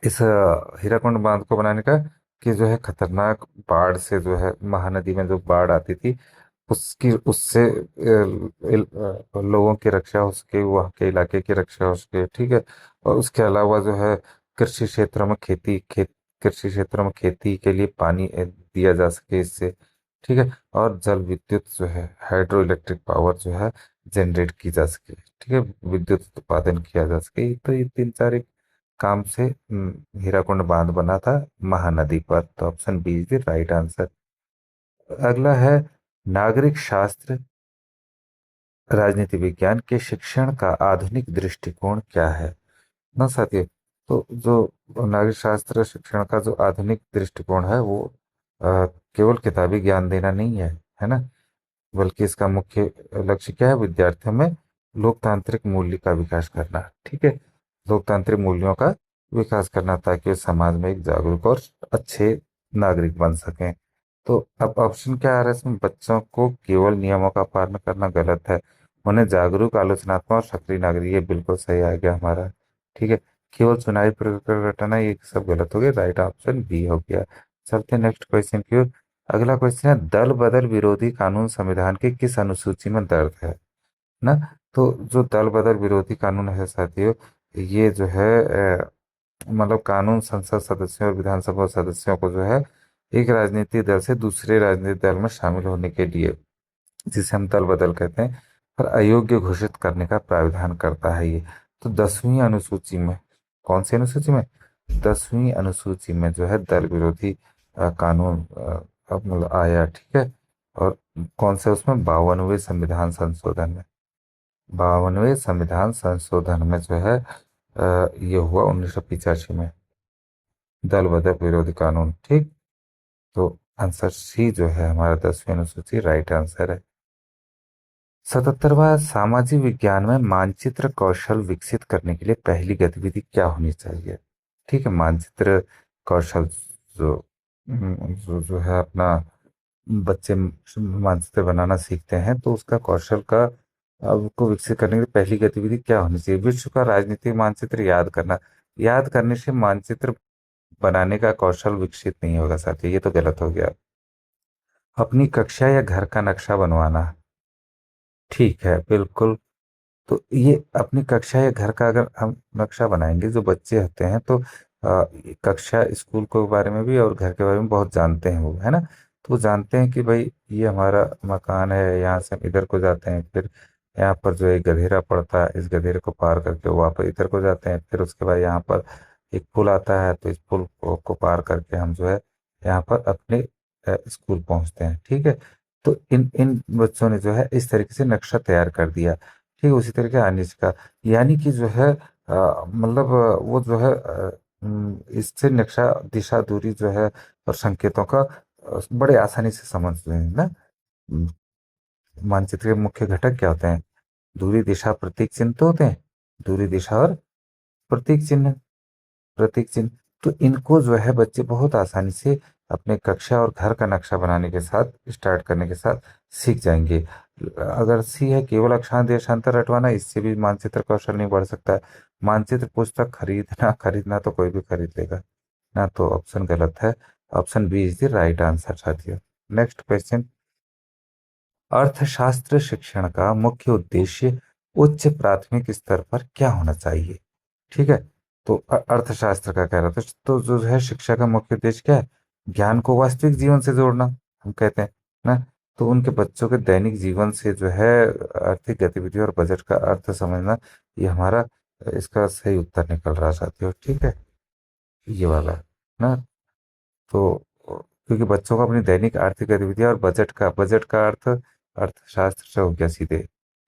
Speaker 1: इस हीराकुंड बांध को बनाने का? कि जो है खतरनाक बाढ़ से, जो है महानदी में जो बाढ़ आती थी, उसकी उससे लोगों की रक्षा हो सके, वहाँ के इलाके की रक्षा हो सके, ठीक है। और उसके अलावा जो है कृषि क्षेत्रों में कृषि क्षेत्रों में खेती के लिए पानी दिया जा सके इससे, ठीक है। और जल विद्युत जो है, हाइड्रो इलेक्ट्रिक पावर जो है जनरेट की जा सके, ठीक है, विद्युत उत्पादन किया जा सके। तो ये तीन चार काम से हीराकुंड बांध बना था? महानदी पर। तो option B is the right answer. अगला है, नागरिक शास्त्र राजनीति विज्ञान के शिक्षण का आधुनिक दृष्टिकोण क्या है? ना साथियों, तो जो नागरिक शास्त्र शिक्षण का जो आधुनिक दृष्टिकोण है वो केवल किताबी ज्ञान देना नहीं है ना, बल्कि इसका मुख्य लक्ष्य क्या है? विद्यार्थियों में लोकतांत्रिक मूल्य का विकास करना। ठीक है, लोकतांत्रिक मूल्यों का विकास करना, ताकि वे समाज में एक जागरूक और अच्छे नागरिक बन सकें। तो अब ऑप्शन क्या आ रहा है इसमें? बच्चों को केवल नियमों का पालन करना गलत है, उन्हें जागरूक, आलोचनात्मक और सक्रिय नागरिक, ये बिल्कुल सही आ गया हमारा। ठीक है, केवल चुनावी प्रक्रिया रटना, ये सब गलत हो गया, राइट ऑप्शन बी हो गया। चलते हैं नेक्स्ट क्वेश्चन की ओर। अगला क्वेश्चन है, दल बदल विरोधी कानून संविधान की किस अनुसूची में दर्ज है? ना, तो जो दल बदल विरोधी कानून है साथियों, ये जो है मतलब कानून संसद सदस्यों और विधानसभा सदस्यों को जो है एक राजनीतिक दल से दूसरे राजनीतिक दल में शामिल होने के लिए, जिसे हम दल बदल कहते हैं, पर अयोग्य घोषित करने का प्राविधान करता है ये। तो 10वीं अनुसूची में, कौन सी अनुसूची में? 10वीं अनुसूची में जो है दल विरोधी कानून अब मतलब आया। ठीक है, और कौन से उसमें? 52वें संविधान संशोधन में। 52वें संविधान संशोधन में जो है ये हुआ 1985 में, दल बदल विरोधी कानून। ठीक, तो आंसर सी जो है हमारा 10वीं अनुसूची राइट आंसर है। 77वां सामाजिक विज्ञान में मानचित्र कौशल विकसित करने के लिए पहली गतिविधि क्या होनी चाहिए? ठीक है, मानचित्र कौशल जो जो है अपना बच्चे मानचित्र बनाना सीखते हैं, तो उसका कौशल का अब को विकसित करने के लिए पहली गतिविधि क्या होनी चाहिए? विश्व का राजनीतिक मानचित्र याद करना। याद करने से मानचित्र बनाने का कौशल विकसित नहीं होगा साथी, ये तो गलत हो गया। अपनी कक्षा या घर का नक्शा बनवाना। ठीक है, बिल्कुल। तो ये अपनी कक्षा या घर का अगर हम नक्शा बनाएंगे, जो बच्चे होते हैं तो कक्षा स्कूल के बारे में भी और घर के बारे में बहुत जानते हैं वो, है ना। तो वो जानते हैं कि भाई ये हमारा मकान है, यहाँ से हम इधर को जाते हैं, फिर यहाँ पर जो है गधेरा पड़ता है, इस गधेरे को पार करके वो वापस इधर को जाते हैं, फिर उसके बाद यहाँ पर एक पुल आता है, तो इस पुल को पार करके हम जो है यहाँ पर अपने स्कूल पहुँचते हैं। ठीक है, तो इन इन बच्चों ने जो है इस तरीके से नक्शा तैयार कर दिया। ठीक है, उसी तरीके अनिज का, यानी कि जो है मतलब वो जो है इससे नक्शा दिशा दूरी जो है और संकेतों का बड़े आसानी से समझ लें ना। अम, मानचित्र के मुख्य घटक क्या होते हैं? दूरी, दिशा, प्रतीक चिन्ह तो होते हैं। दूरी, दिशा और प्रतीक चिन्ह। प्रतीक चिन्ह, तो इनको जो है बच्चे बहुत आसानी से अपने कक्षा और घर का नक्शा बनाने के साथ, स्टार्ट करने के साथ सीख जाएंगे। अगर सी है, केवल अक्षांश देशांतर रटवाना, इससे भी मानचित्र कौशल नहीं बढ़ सकता है। मानचित्र पुस्तक खरीदना, खरीदना तो कोई भी खरीद लेगा ना, तो ऑप्शन गलत है। Option B is the right answer साथियों। नेक्स्ट क्वेश्चन, अर्थशास्त्र शिक्षण का मुख्य उद्देश्य उच्च प्राथमिक स्तर पर क्या होना चाहिए? ठीक है, तो अर्थशास्त्र का कह रहा था, तो जो है शिक्षा का मुख्य उद्देश्य क्या है? ज्ञान को वास्तविक जीवन से जोड़ना, हम कहते हैं ना। तो उनके बच्चों के दैनिक जीवन से जो है आर्थिक गतिविधि और बजट का अर्थ समझना, ये हमारा इसका सही उत्तर निकल रहा है साथियों। ठीक है, ये वाला ना। तो क्योंकि बच्चों को अपनी दैनिक आर्थिक गतिविधियां और बजट का अर्थ अर्थशास्त्र से हो गया सीधे।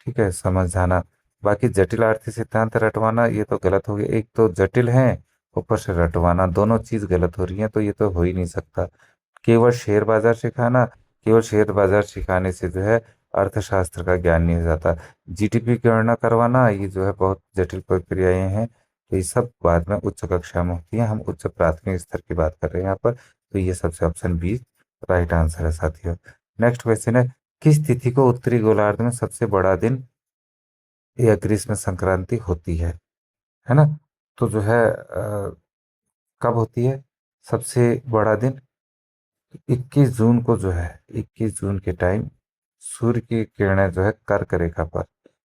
Speaker 1: ठीक है, समझ जाना। बाकी जटिल आर्थिक सिद्धांत रटवाना, ये तो गलत हो गया। एक तो जटिल है, ऊपर से रटवाना, दोनों चीज गलत हो रही है, तो ये तो हो ही नहीं सकता। केवल शेयर बाजार सिखाना, केवल शेयर बाजार सिखाने से जो है अर्थशास्त्र का ज्ञान नहीं हो जाता। जीडीपी की गणना करवाना, ये जो है बहुत जटिल प्रक्रियाएं हैं, तो ये सब बाद में उच्च कक्षा में होती हैं। हम उच्च प्राथमिक स्तर की बात कर रहे हैं यहाँ पर, तो ये सबसे ऑप्शन बी राइट आंसर है साथियों। नेक्स्ट क्वेश्चन है, किस तिथि को उत्तरी गोलार्ध में सबसे बड़ा दिन या ग्रीष्म संक्रांति होती है ना? तो जो है कब होती है सबसे बड़ा दिन? 21 जून को जो है, 21 जून के टाइम सूर्य की किरणें जो है कर्क रेखा पर,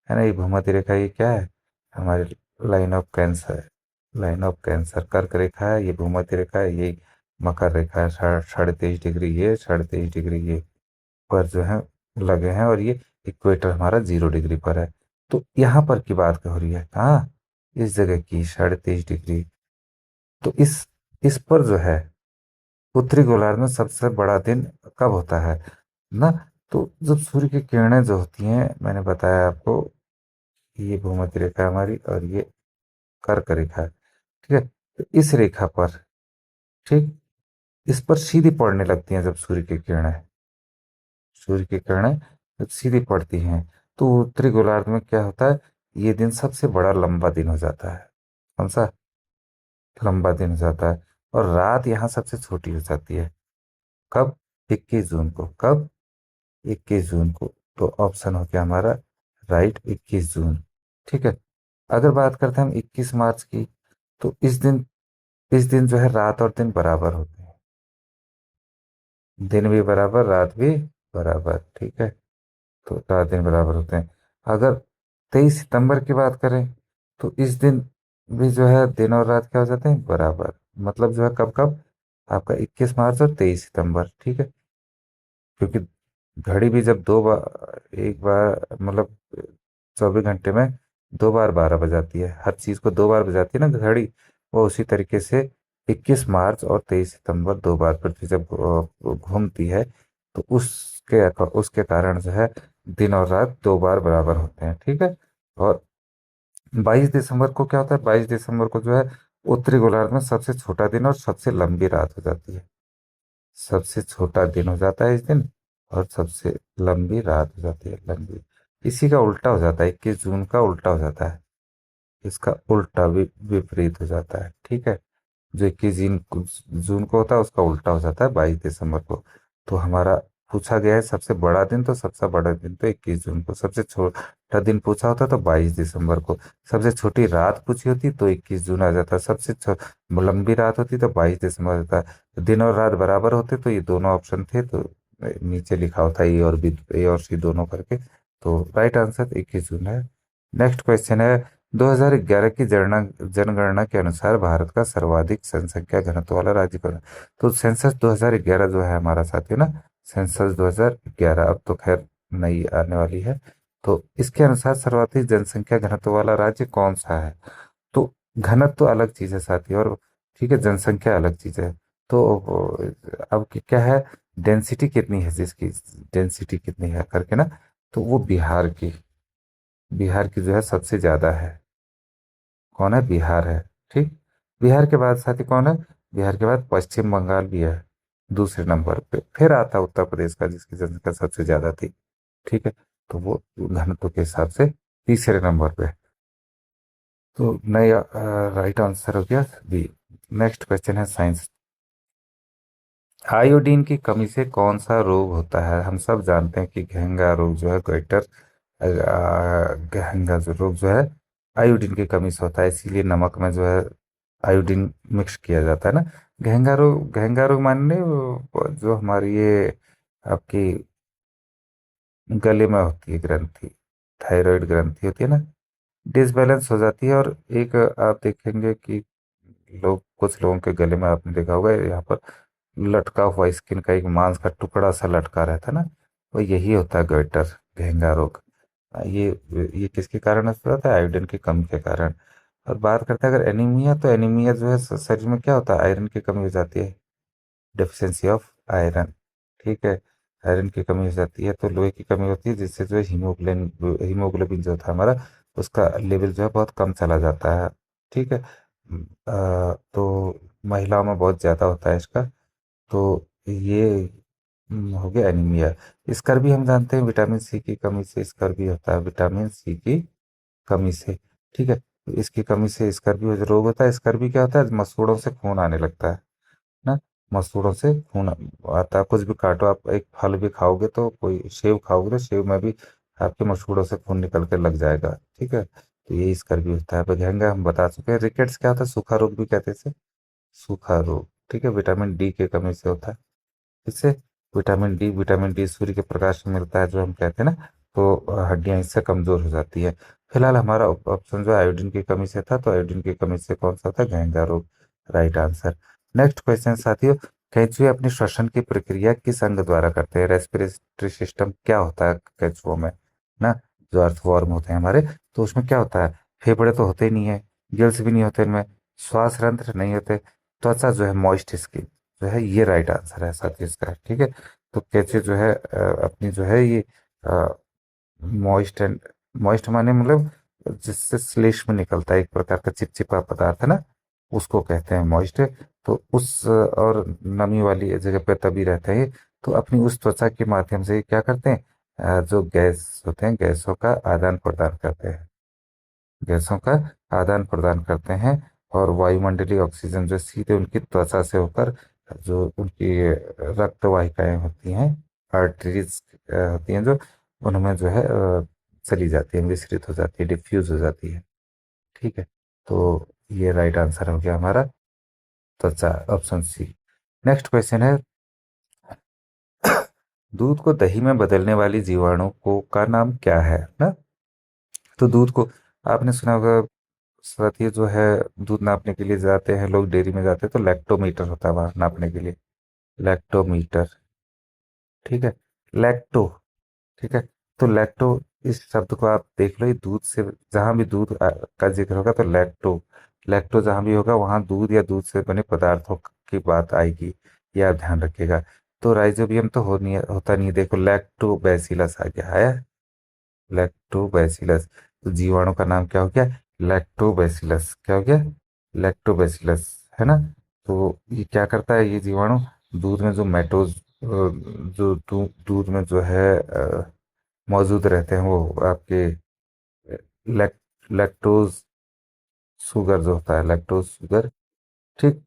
Speaker 1: है ना, ये भूमध्य रेखा, ये क्या है? हमारी लाइन ऑफ कैंसर है। लाइन ऑफ कैंसर कर्क रेखा है, ये भूमध्य रेखा है, ये मकर रेखा है। 23.5 डिग्री ये, 23.5 डिग्री ये पर जो है लगे हैं, और ये इक्वेटर हमारा 0 डिग्री पर है। तो यहाँ पर की बात हो रही है कहाँ? इस जगह की 23.5 डिग्री। तो इस पर जो है उत्तरी गोलार्ध में सबसे बड़ा दिन कब होता है ना? तो जब सूर्य की किरणें जो होती हैं, मैंने बताया आपको, ये भूमध्य रेखा है हमारी और ये कर्क रेखा है, ठीक है? तो इस रेखा पर, ठीक, इस पर सीधी पड़ने लगती हैं जब सूर्य की किरणें जब सीधी पड़ती हैं, तो उत्तरी गोलार्ध में क्या होता है, ये दिन सबसे बड़ा लंबा दिन हो जाता है। कौन सा? लंबा दिन हो जाता है। और रात यहाँ सबसे छोटी हो जाती है। कब? 21 जून को। कब? 21 जून को। तो ऑप्शन हो गया हमारा राइट, 21 जून। ठीक है। अगर बात करते हैं हम 21 मार्च की, तो इस दिन जो है रात और दिन बराबर होते हैं। दिन भी बराबर, रात भी बराबर, ठीक है। तो रात दिन बराबर होते हैं। अगर 23 सितंबर की बात करें, तो इस दिन भी जो है दिन और रात क्या हो जाते हैं, बराबर। मतलब जो है कब कब, आपका 21 मार्च और 23 सितंबर, ठीक है। क्योंकि घड़ी भी जब दो बार, एक बार मतलब 24 घंटे में 2 बार 12 बजाती है, हर चीज को 2 बार बजाती है ना घड़ी। वो उसी तरीके से 21 मार्च और 23 सितंबर 2 बार पृथ्वी जब घूमती है, तो उसके कारण जो है दिन और रात 2 बार बराबर होते हैं, ठीक है। और 22 दिसंबर को क्या होता है, 22 दिसंबर को जो है उत्तरी गोलार्ध में सबसे छोटा दिन और सबसे लंबी रात हो जाती है। सबसे छोटा दिन हो जाता है इस दिन, और सबसे लंबी रात हो जाती है, लंबी। इसी का उल्टा हो जाता है, 21 जून का उल्टा हो जाता है, इसका उल्टा भी विपरीत हो जाता है, ठीक है। जो 21 जून को होता है उसका उल्टा हो जाता है 22 दिसंबर को। तो हमारा पूछा गया है सबसे बड़ा दिन, तो सबसे बड़ा दिन तो 21 जून को। सबसे छोटा दिन पूछा होता तो 22 दिसंबर को। सबसे छोटी रात पूछी होती तो 21 जून आ जाता। लंबी रात होती तो 22 दिसंबर आ जाता। तो दिन और रात बराबर होते तो ये दोनों ऑप्शन थे, तो नीचे लिखा होता ए और सी दोनों करके। तो राइट आंसर 21 जून है। नेक्स्ट क्वेश्चन है, 2011 की जनगणना के अनुसार भारत का सर्वाधिक जनसंख्या घनत्व वाला राज्य कौन है? तो सेंसस 2011 जो है हमारा साथी ना, सेंसस 2011 अब तो खैर नई आने वाली है। तो इसके अनुसार सर्वाधिक जनसंख्या घनत्व वाला राज्य कौन सा है? तो घनत्व तो अलग चीज है साथी, और ठीक है, जनसंख्या अलग चीज है। तो अब क्या है, डेंसिटी कितनी है, जिसकी डेंसिटी कितनी है करके ना, तो वो बिहार की जो है सबसे ज्यादा है। कौन है? बिहार है, ठीक। बिहार के बाद साथी कौन है? बिहार के बाद पश्चिम बंगाल भी है दूसरे नंबर पे, फिर आता उत्तर प्रदेश का जिसकी जनसंख्या सबसे ज्यादा थी, ठीक है। तो वो घनत्व के हिसाब से तीसरे नंबर पे है। तो नया राइट आंसर हो गया बी। नेक्स्ट क्वेश्चन है साइंस। आयोडीन की कमी से कौन सा रोग होता है? हम सब जानते हैं कि घेंगा रोग जो है, गोइटर घेंगा जो रोग जो है आयोडीन की कमी से होता है, इसीलिए नमक में जो है आयोडीन मिक्स किया जाता है ना। घेंगा रोग मानने जो हमारी ये आपकी गले में होती है ग्रंथि, थायराइड ग्रंथि होती है ना, डिसबैलेंस हो जाती है। और एक आप देखेंगे कि कुछ लोगों के गले में आपने देखा होगा यहाँ पर लटका हुआ स्किन का एक मांस का टुकड़ा सा लटका रहता है ना, वो यही होता है गोइटर, घेंगा रोग। ये ये किसके कारण होता है? आयोडीन की कमी के कारण। और बात करते हैं अगर एनीमिया, तो एनीमिया जो है शरीर में क्या होता है, आयरन की कमी हो जाती है, डेफिशिएंसी ऑफ आयरन, ठीक है। आयरन की कमी हो जाती है तो लोहे की कमी होती है, जिससे जो है हीमोग्लोबिन जो था हमारा, उसका लेवल जो है बहुत कम चला जाता है, ठीक है। तो महिलाओं में बहुत ज़्यादा होता है इसका। तो ये हो गया एनीमिया। स्कर भी हम जानते हैं विटामिन सी की कमी से स्कर भी होता है, विटामिन सी की कमी से, ठीक है। तो इसकी कमी से स्कर भी रोग होता है। स्कर भी क्या होता है, मसूड़ों से खून आने लगता है ना, मसूड़ों से खून आता है। कुछ भी काटो, आप एक फल भी खाओगे तो, कोई सेब खाओगे तो सेब में भी आपके मसूड़ों से खून निकल के लग जाएगा, ठीक है। तो ये स्कर भी होता है। बघेंगा हम बता चुके हैं। रिकेट्स क्या होता है? सूखा रोग भी कहते हैं इसे, सूखा रोग, ठीक है। विटामिन डी की कमी से होता है। इससे विटामिन डी सूर्य के प्रकाश से मिलता है जो हम कहते हैं ना, तो हड्डियां इससे कमजोर हो जाती है। फिलहाल हमारा ऑप्शन जो है आयोडीन की कमी से था, तो आयोडीन की कमी से कौन सा था? घेंगा रोग, राइट आंसर। नेक्स्ट क्वेश्चन साथियों, केंचुए अपनी श्वसन की प्रक्रिया किस अंग द्वारा करते हैं? रेस्पिरेटरी सिस्टम क्या होता है केंचुओं में ना, जो अर्थवॉर्म होते हैं हमारे, तो उसमें क्या होता है? फेफड़े तो होते ही नहीं है, गिल्स भी नहीं होते इनमें, श्वास यंत्र नहीं होते, त्वचा जो है मॉइस्ट स्किन जो है, ये राइट आंसर है साथी इसका। ठीक है, तो कैसे जो है अपनी जो है ये मॉइस्ट एंड, मॉइस्ट माने मतलब जिससे श्लेष्म निकलता है, एक प्रकार का चिपचिपा पदार्थ है ना, उसको कहते हैं मॉइस्ट। तो उस और नमी वाली जगह पे तभी रहते हैं ये। तो अपनी उस त्वचा के माध्यम से ये क्या करते हैं, जो गैस होते हैं गैसों का आदान प्रदान करते हैं, गैसों का आदान प्रदान करते हैं। और वायुमंडलीय ऑक्सीजन जो सीधे उनकी त्वचा से होकर जो उनकी रक्त वाहिकाएं होती हैं, आर्टरीज होती हैं जो, उनमें जो है चली जाती है, विस्तृत हो जाती है, डिफ्यूज हो जाती है। ठीक है, तो ये राइट आंसर हो गया हमारा त्वचा, ऑप्शन सी। नेक्स्ट क्वेश्चन है, दूध को दही में बदलने वाली जीवाणु को का नाम क्या है ना। तो दूध को आपने सुना होगा, साथ ही जो है दूध नापने के लिए जाते हैं लोग, डेयरी में जाते हैं तो लैक्टोमीटर होता है वहां नापने के लिए, लैक्टोमीटर। ठीक है, लैक्टो, ठीक है। तो लैक्टो इस शब्द को आप देख लो, ये दूध से, जहां भी दूध का जिक्र होगा तो लैक्टो, लैक्टो जहां भी होगा वहां दूध या दूध से बने पदार्थों की बात आएगी, ये आप ध्यान रखिएगा। तो राइजोबियम तो हो नहीं, होता नहीं है, देखो लैक्टोबैसिलस आ गया है, लैक्टोबैसिलस। तो जीवाणु का नाम क्या हो गया, लैक्टोबैसिलस। क्या हो गया, लैक्टोबैसिलस, है ना। तो ये क्या करता है ये जीवाणु, दूध में जो मेटोज जो दूध में जो है मौजूद रहते हैं वो आपके लैक, लैक्टोज शुगर जो होता है, लैक्टोज शुगर, ठीक,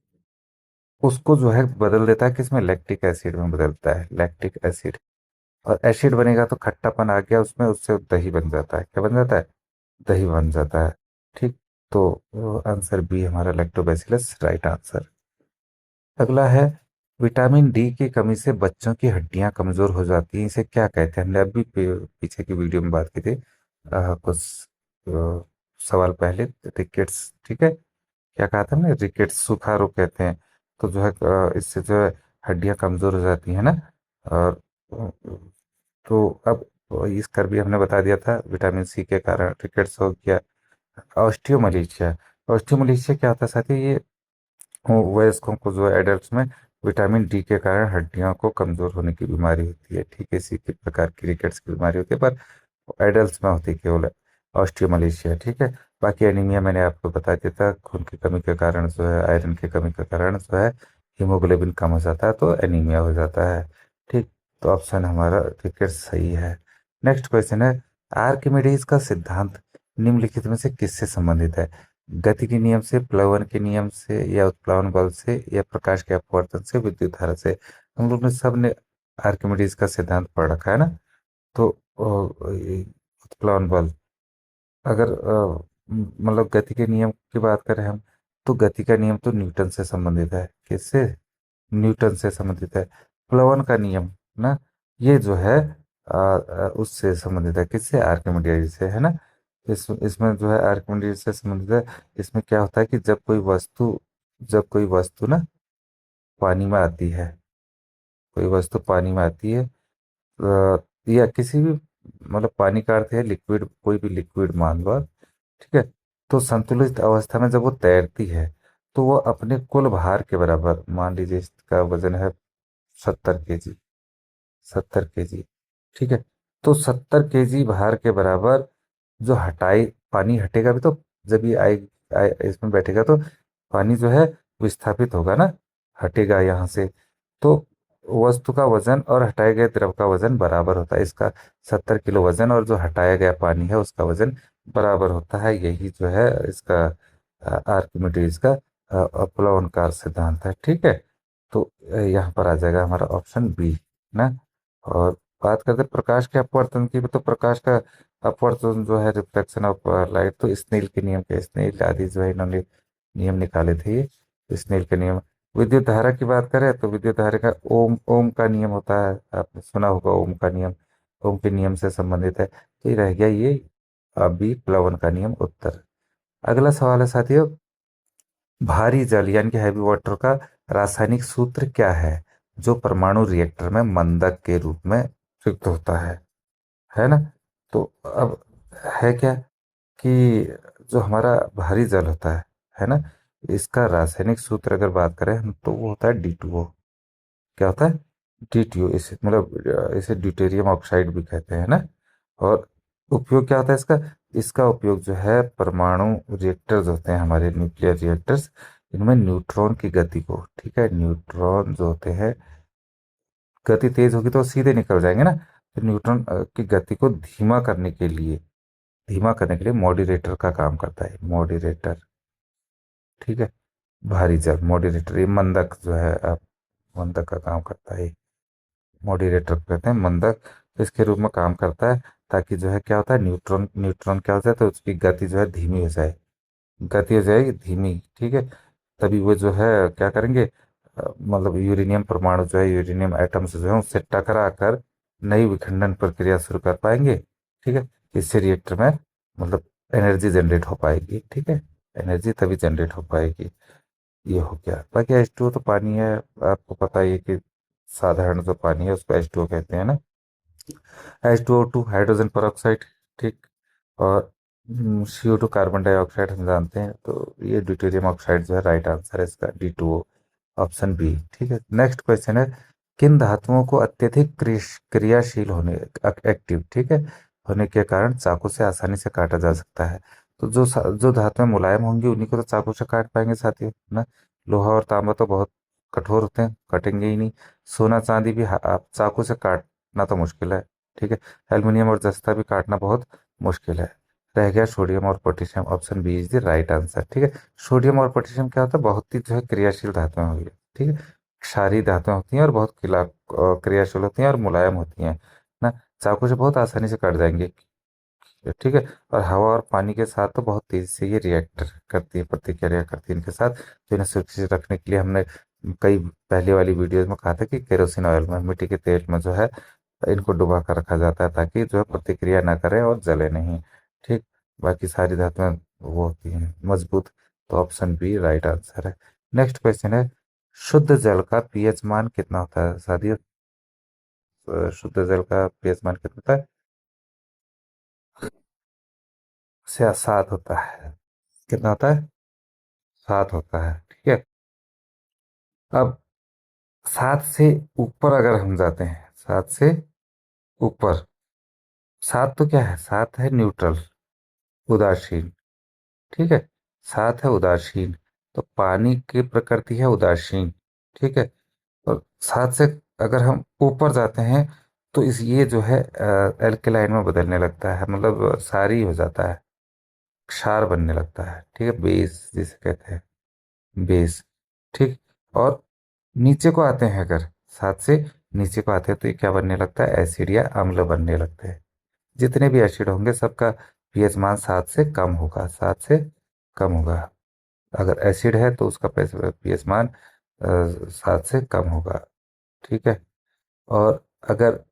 Speaker 1: उसको जो है बदल देता है किसमें, लैक्टिक एसिड में बदलता है, लैक्टिक एसिड। और एसिड बनेगा तो खट्टापन आ गया उसमें, उससे दही बन जाता है, क्या बन जाता है, दही बन जाता है। ठीक, तो आंसर बी हमारा लैक्टोबैसिलस राइट आंसर। अगला है, विटामिन डी की कमी से बच्चों की हड्डियां कमजोर हो जाती हैं, इसे क्या कहते हैं। हमने अभी पीछे की वीडियो में बात की थी, कुछ सवाल पहले, रिकेट्स। ठीक है, क्या कहा था हमने, रिकेट्स, सूखा रोग कहते हैं। तो जो है इससे जो है हड्डियां कमजोर हो जाती है ना। और तो अब इस कर भी हमने बता दिया था, विटामिन सी के कारण रिकेट्स हो गया। ऑस्टियोमलेशिया, ऑस्टियोमलेशिया क्या होता है साथी, ये वयस्कों को जो है एडल्ट्स में विटामिन डी के कारण हड्डियों को कमजोर होने की बीमारी होती है। ठीक है, इसी के प्रकार की रिकेट्स की बीमारी होती है, पर एडल्ट्स में होती है केवल ऑस्टियोमलेशिया। ठीक है, बाकी एनीमिया मैंने आपको बता दिया था, खून की कमी के कारण जो है, आयरन की कमी के कारण जो है हीमोग्लोबिन कम हो जाता है तो एनीमिया हो जाता है। ठीक, तो ऑप्शन हमारा क्रिकेट सही है। नेक्स्ट क्वेश्चन है, आर्किमिडीज का सिद्धांत निम्नलिखित में से किससे संबंधित है। गति के नियम से, प्लवन के नियम से, या उत्प्लावन बल से, या प्रकाश के अपवर्तन से, विद्युत धारा से। हम लोग ने सब ने आर्किमिडीज का सिद्धांत पढ़ रखा है ना। तो ये उत्प्लावन बल, अगर मतलब गति के नियम की बात करें हम, तो गति का नियम तो न्यूटन से संबंधित है, किससे, न्यूटन से संबंधित है। प्लवन का नियम ना, ये जो है उससे संबंधित है, किससे, आर्किमिडीज से, है ना। इसमें जो है आर्किमिडीज से संबंधित है। इसमें क्या होता है कि जब कोई वस्तु ना पानी में आती है, कोई वस्तु पानी में आती है, या किसी भी, मतलब पानी का अर्थ है लिक्विड, कोई भी लिक्विड मान लो आप। ठीक है, तो संतुलित अवस्था में जब वो तैरती है तो वो अपने कुल भार के बराबर, मान लीजिए इसका वजन है 70 केजी, 70 केजी। ठीक है, तो 70 केजी भार के बराबर जो हटाई, पानी हटेगा भी तो, जब ये इसमें बैठेगा तो पानी जो है विस्थापित होगा ना, हटेगा यहाँ से। तो वस्तु का वजन और हटाए गए द्रव का वजन बराबर होता है, इसका 70 किलो वजन और जो हटाया गया पानी है उसका वजन बराबर होता है। यही जो है इसका आर्किमिडीज का अपलवन का सिद्धांत है। ठीक है, तो यहाँ पर आ जाएगा हमारा ऑप्शन बी ना। और बात करते हैं प्रकाश के अपवर्तन की, तो प्रकाश का अपवर्तन जो है, रिफ्लेक्शन ऑफ लाइट, तो स्नेल के नियम के, स्नेल आदि जो है इन्होंने नियम निकाले थे ये, स्नेल के नियम। विद्युत धारा की बात करें तो विद्युत धारा का ओम, ओम का नियम होता है, आपने सुना होगा ओम का नियम, ओम के नियम से संबंधित है। तो ये रह गया ये बी, प्लवन का नियम उत्तर। अगला सवाल है साथियों, भारी जल यानी कि हैवी वाटर का रासायनिक सूत्र क्या है जो परमाणु रिएक्टर में मंदक के रूप में प्रयुक्त होता है ना। तो अब है क्या कि जो हमारा भारी जल होता है ना, इसका रासायनिक सूत्र अगर बात करें हम तो वो होता है D2O। क्या होता है? D2O। इसे मतलब इसे ड्यूटेरियम ऑक्साइड भी कहते हैं ना। और उपयोग क्या होता है इसका? इसका उपयोग जो है परमाणु रिएक्टर्स होते हैं हमारे, न्यूक्लियर रिएक्टर्स, इनमें न्यूट्रॉन की गति को, ठीक है, न्यूट्रॉन जो होते हैं, गति तेज होगी तो वो सीधे निकल जाएंगे ना, तो न्यूट्रॉन की गति को धीमा करने के लिए मॉडरेटर का काम करता है, मॉडरेटर। ठीक है। भारी जल मॉडरेटर, ये मंदक जो है मंदक का काम करता है, मॉडरेटर कहते हैं मंदक। तो इसके रूप में काम करता है, ताकि जो है क्या होता है, न्यूट्रॉन न्यूट्रॉन क्या हो जाए तो उसकी गति जो है धीमी हो जाए, गति हो जाएगी धीमी। ठीक है। तभी वो जो है क्या करेंगे, मतलब यूरेनियम परमाणु जो है, यूरेनियम एटम्स जो है उससे टकरा कर नई विखंडन प्रक्रिया शुरू कर पाएंगे। ठीक है। इससे रिएक्टर में मतलब एनर्जी जनरेट हो पाएगी। ठीक है। एनर्जी तभी जनरेट हो पाएगी। ये हो गया। बाकी H2O तो पानी है, आपको पता ही है कि साधारण जो पानी है उसको H2O कहते हैं ना। H2O2 hydrogen peroxide. ठीक। और CO2 कार्बन डाइऑक्साइड हम जानते हैं, तो ये ड्यूटेरियम ऑक्साइड जो है राइट आंसर है इसका, D2O, ऑप्शन बी। ठीक है। नेक्स्ट क्वेश्चन है, किन धातुओं को अत्यधिक क्रियाशील होने, एक्टिव, ठीक है, होने के कारण चाकू से आसानी से काटा जा सकता है? तो जो धातुएं मुलायम होंगी उन्हीं को तो चाकू से काट पाएंगे साथियों, है ना। लोहा और तांबा तो बहुत कठोर होते हैं, कटेंगे ही नहीं। सोना चांदी भी आप चाकू से काटना तो मुश्किल है। ठीक है। एल्युमिनियम और जस्ता भी काटना बहुत मुश्किल है। रह गया सोडियम और potassium, option B is the right answer. ठीक है। सोडियम और पोटेशियम क्या होता है, बहुत ही जो है क्रियाशील धातुएं हुई है। ठीक है। क्षारीय धातुएं होती हैं और बहुत क्रियाशील होती हैं और मुलायम होती हैं ना। चाकू से बहुत आसानी से कट जाएंगे। ठीक है। और हवा और पानी के साथ तो बहुत तेजी से ये रिएक्ट करती है, प्रतिक्रिया करती है इनके साथ। तो इन्हें सुरक्षित रखने के लिए हमने कई पहले वाली वीडियोज में कहा था कि केरोसिन ऑयल में, मिट्टी के तेल में जो है इनको डुबा कर रखा जाता है, ताकि जो है प्रतिक्रिया ना करें और जले नहीं। ठीक। बाकी सारी धातुएं वो होती हैं मजबूत। तो ऑप्शन बी राइट आंसर है। नेक्स्ट क्वेश्चन है, शुद्ध जल का पीएच मान कितना होता है सादिया? शुद्ध जल का पीएच मान कितना होता है? 7 होता है। कितना होता है? 7 होता है। ठीक है। अब 7 से ऊपर अगर हम जाते हैं, 7 से ऊपर, 7 तो क्या है, 7 है न्यूट्रल, उदासीन। ठीक है। 7 है उदासीन, तो पानी की प्रकृति है उदासीन। ठीक है। और 7 से अगर हम ऊपर जाते हैं तो इस ये जो है एल्केलाइन में बदलने लगता है, मतलब सारी हो जाता है, क्षार बनने लगता है। ठीक है। बेस जिसे कहते हैं, बेस। ठीक। और नीचे को आते हैं अगर, 7 से नीचे को आते हैं तो ये क्या बनने लगता है, एसिड या अम्ल बनने लगते हैं। जितने भी एसिड होंगे सबका पीएच मान 7 से कम होगा, 7 से कम होगा। अगर एसिड है तो उसका पीएच मान 7 से कम होगा। ठीक है। और अगर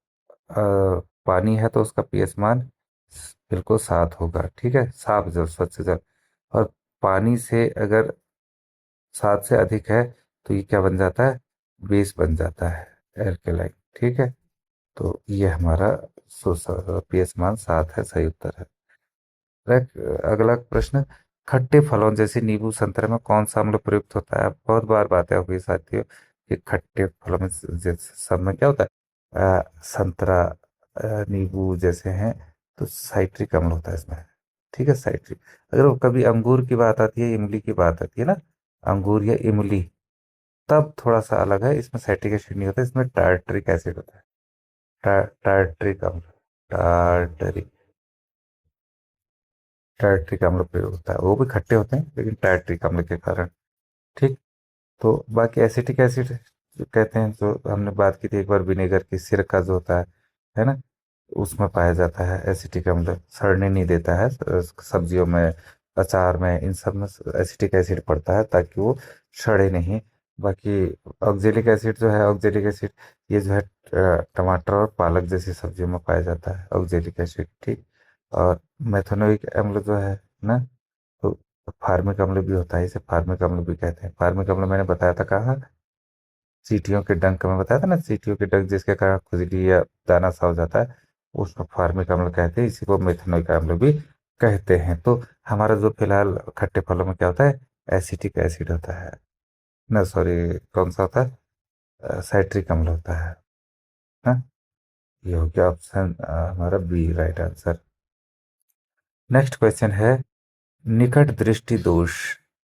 Speaker 1: पानी है तो उसका पीएच मान बिल्कुल 7 होगा। ठीक है। साफ जल, स्वच्छ जल। और पानी से अगर 7 से अधिक है तो ये क्या बन जाता है, बेस बन जाता है, एल्केलाइन। ठीक है। तो ये हमारा पीएच मान 7 है, सही उत्तर है। अगला प्रश्न, खट्टे फलों जैसे नींबू संतरे में कौन सा अम्ल प्रयुक्त होता है? बहुत बार बातें हो गई साथियों कि खट्टे फलों में जैसे सब में क्या होता है, संतरा, नींबू जैसे हैं, तो साइट्रिक अम्ल होता है इसमें। ठीक है, साइट्रिक। अगर वो कभी अंगूर की बात आती है, इमली की बात आती है ना, अंगूर या इमली, तब थोड़ा सा अलग है, इसमें साइट्रिक एसिड नहीं होता, इसमें टार्टरिक एसिड होता है। टार्टरिक अम्ल, टार्टरिक, टार्टरिक अम्ल प्रयोग होता है। वो भी खट्टे होते हैं लेकिन टार्टरिक अम्ल के कारण। ठीक। तो बाकी एसिटिक एसिड जो कहते हैं, जो हमने बात की थी एक बार, विनेगर की, सिरका जो होता है ना, उसमें पाया जाता है एसिटिक अम्ल, सड़ने नहीं देता है। सब्जियों में, अचार में, इन सब में एसिटिक एसिड पड़ता है ताकि वो सड़े नहीं। बाकी ऑक्जेलिक एसिड जो है, ऑक्जेलिक एसिड ये जो है टमाटर और पालक जैसी सब्जियों में पाया जाता है, ऑक्जेलिक एसिड। ठीक। और मेथनोइक अम्ल जो है ना, तो फार्मिक अम्ल भी होता है, इसे फार्मिक अम्ल भी कहते हैं। फार्मिक अम्ल मैंने बताया था कहाँ, चींटियों के डंक में बताया था ना, चींटियों के डंक जिसके कारण खुजली या दाना सा हो जाता है, उसको फार्मिक अम्ल कहते हैं, इसी को मेथनोइक अम्ल भी कहते हैं। तो हमारा जो फिलहाल खट्टे फलों में क्या होता है, एसिटिक एसिड होता है ना, सॉरी, कौन सा होता है, साइट्रिक अम्ल होता है ना। ये हो गया ऑप्शन हमारा B right answer. Next question है, निकट दृष्टि दोष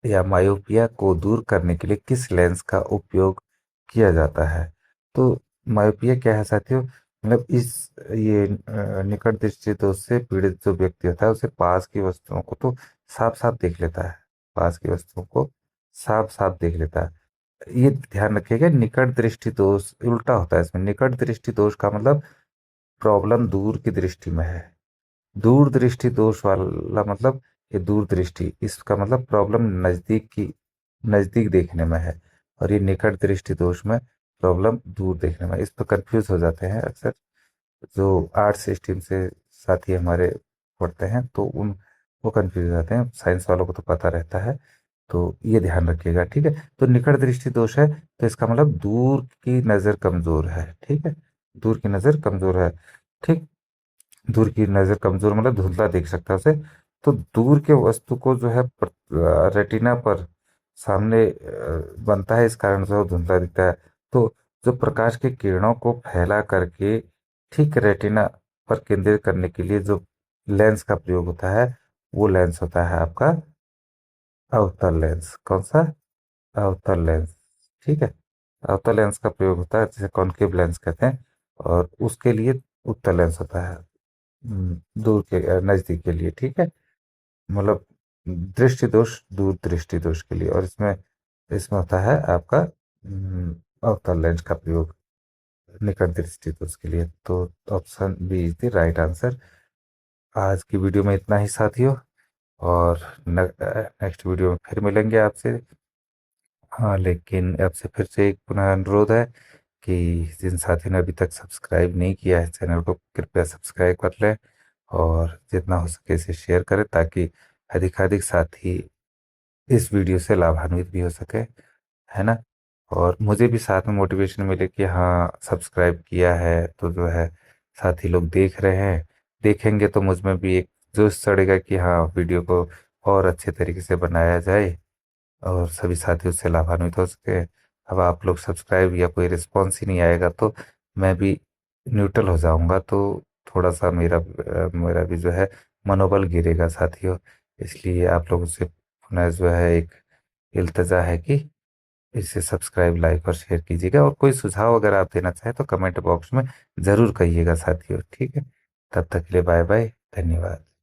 Speaker 1: या मायोपिया को दूर करने के लिए किस लेंस का उपयोग किया जाता है? तो मायोपिया क्या है साथियों, मतलब इस ये निकट दृष्टि दोष से पीड़ित जो व्यक्ति होता है उसे पास की वस्तुओं को तो साफ साफ देख लेता है, पास की वस्तुओं को साफ साफ देख लेता है। ये ध्यान रखिएगा, निकट दृष्टि दोष उल्टा होता है इसमें। निकट दृष्टि दोष का मतलब प्रॉब्लम दूर की दृष्टि में है, दूर दृष्टि दोष वाला मतलब ये दूर दृष्टि, इसका मतलब प्रॉब्लम नजदीक की, नजदीक देखने में है। और ये निकट दृष्टि दोष में प्रॉब्लम दूर देखने में है। इस पर कंफ्यूज हो जाते हैं अक्सर जो आर्ट्स स्ट्रीम से साथी हमारे पढ़ते हैं, तो उन वो कंफ्यूज हो जाते हैं, साइंस वालों को तो पता रहता है। तो ये ध्यान रखिएगा, ठीक है। तो निकट दृष्टि दोष है तो इसका मतलब दूर की नजर कमजोर है, ठीक है, दूर की नजर कमजोर है, ठीक। दूर की नजर कमजोर मतलब धुंधला देख सकता है उसे। तो दूर के वस्तु को जो है रेटिना पर सामने बनता है, इस कारण से वो धुंधला दिखता है। तो जो प्रकाश के किरणों को फैला करके ठीक रेटिना पर केंद्रित करने के लिए जो लेंस का प्रयोग होता है, वो लेंस होता है आपका अवतल लेंस। कौन सा? अवतल लेंस, ठीक है। अवतल लेंस का प्रयोग होता है, जिसे कॉनकेव लेंस कहते हैं। और उसके लिए उत्तल लेंस होता है, दूर के नजदीक के लिए, ठीक है। मतलब दृष्टि दोष दूर दृष्टि दोष के लिए। और इसमें इसमें होता है आपका अवतल लेंस का प्रयोग निकट दृष्टि दोष के लिए। तो option B is the right answer. आज की वीडियो में इतना ही साथियों, और नेक्स्ट वीडियो में फिर मिलेंगे आपसे। हाँ, लेकिन आपसे फिर से एक पुनः अनुरोध है कि जिन साथी ने अभी तक सब्सक्राइब नहीं किया है चैनल को, कृपया सब्सक्राइब कर लें और जितना हो सके इसे शेयर करें, ताकि अधिकाधिक साथी इस वीडियो से लाभान्वित भी हो सके, है ना। और मुझे भी साथ में मोटिवेशन मिले कि हाँ, सब्सक्राइब किया है तो जो है साथी लोग देख रहे हैं, देखेंगे तो मुझ में भी एक जोश चढ़ेगा कि हाँ, वीडियो को और अच्छे तरीके से बनाया जाए और सभी साथी उससे लाभान्वित हो सके। अब आप लोग सब्सक्राइब या कोई रिस्पॉन्स ही नहीं आएगा तो मैं भी न्यूट्रल हो जाऊंगा, तो थोड़ा सा मेरा भी जो है मनोबल गिरेगा साथियों। इसलिए आप लोगों से पुनः जो है एक इल्तजा है कि इसे सब्सक्राइब, लाइक और शेयर कीजिएगा। और कोई सुझाव अगर आप देना चाहें तो कमेंट बॉक्स में ज़रूर कहिएगा साथियों, ठीक है। तब तक के लिए बाय बाय, धन्यवाद।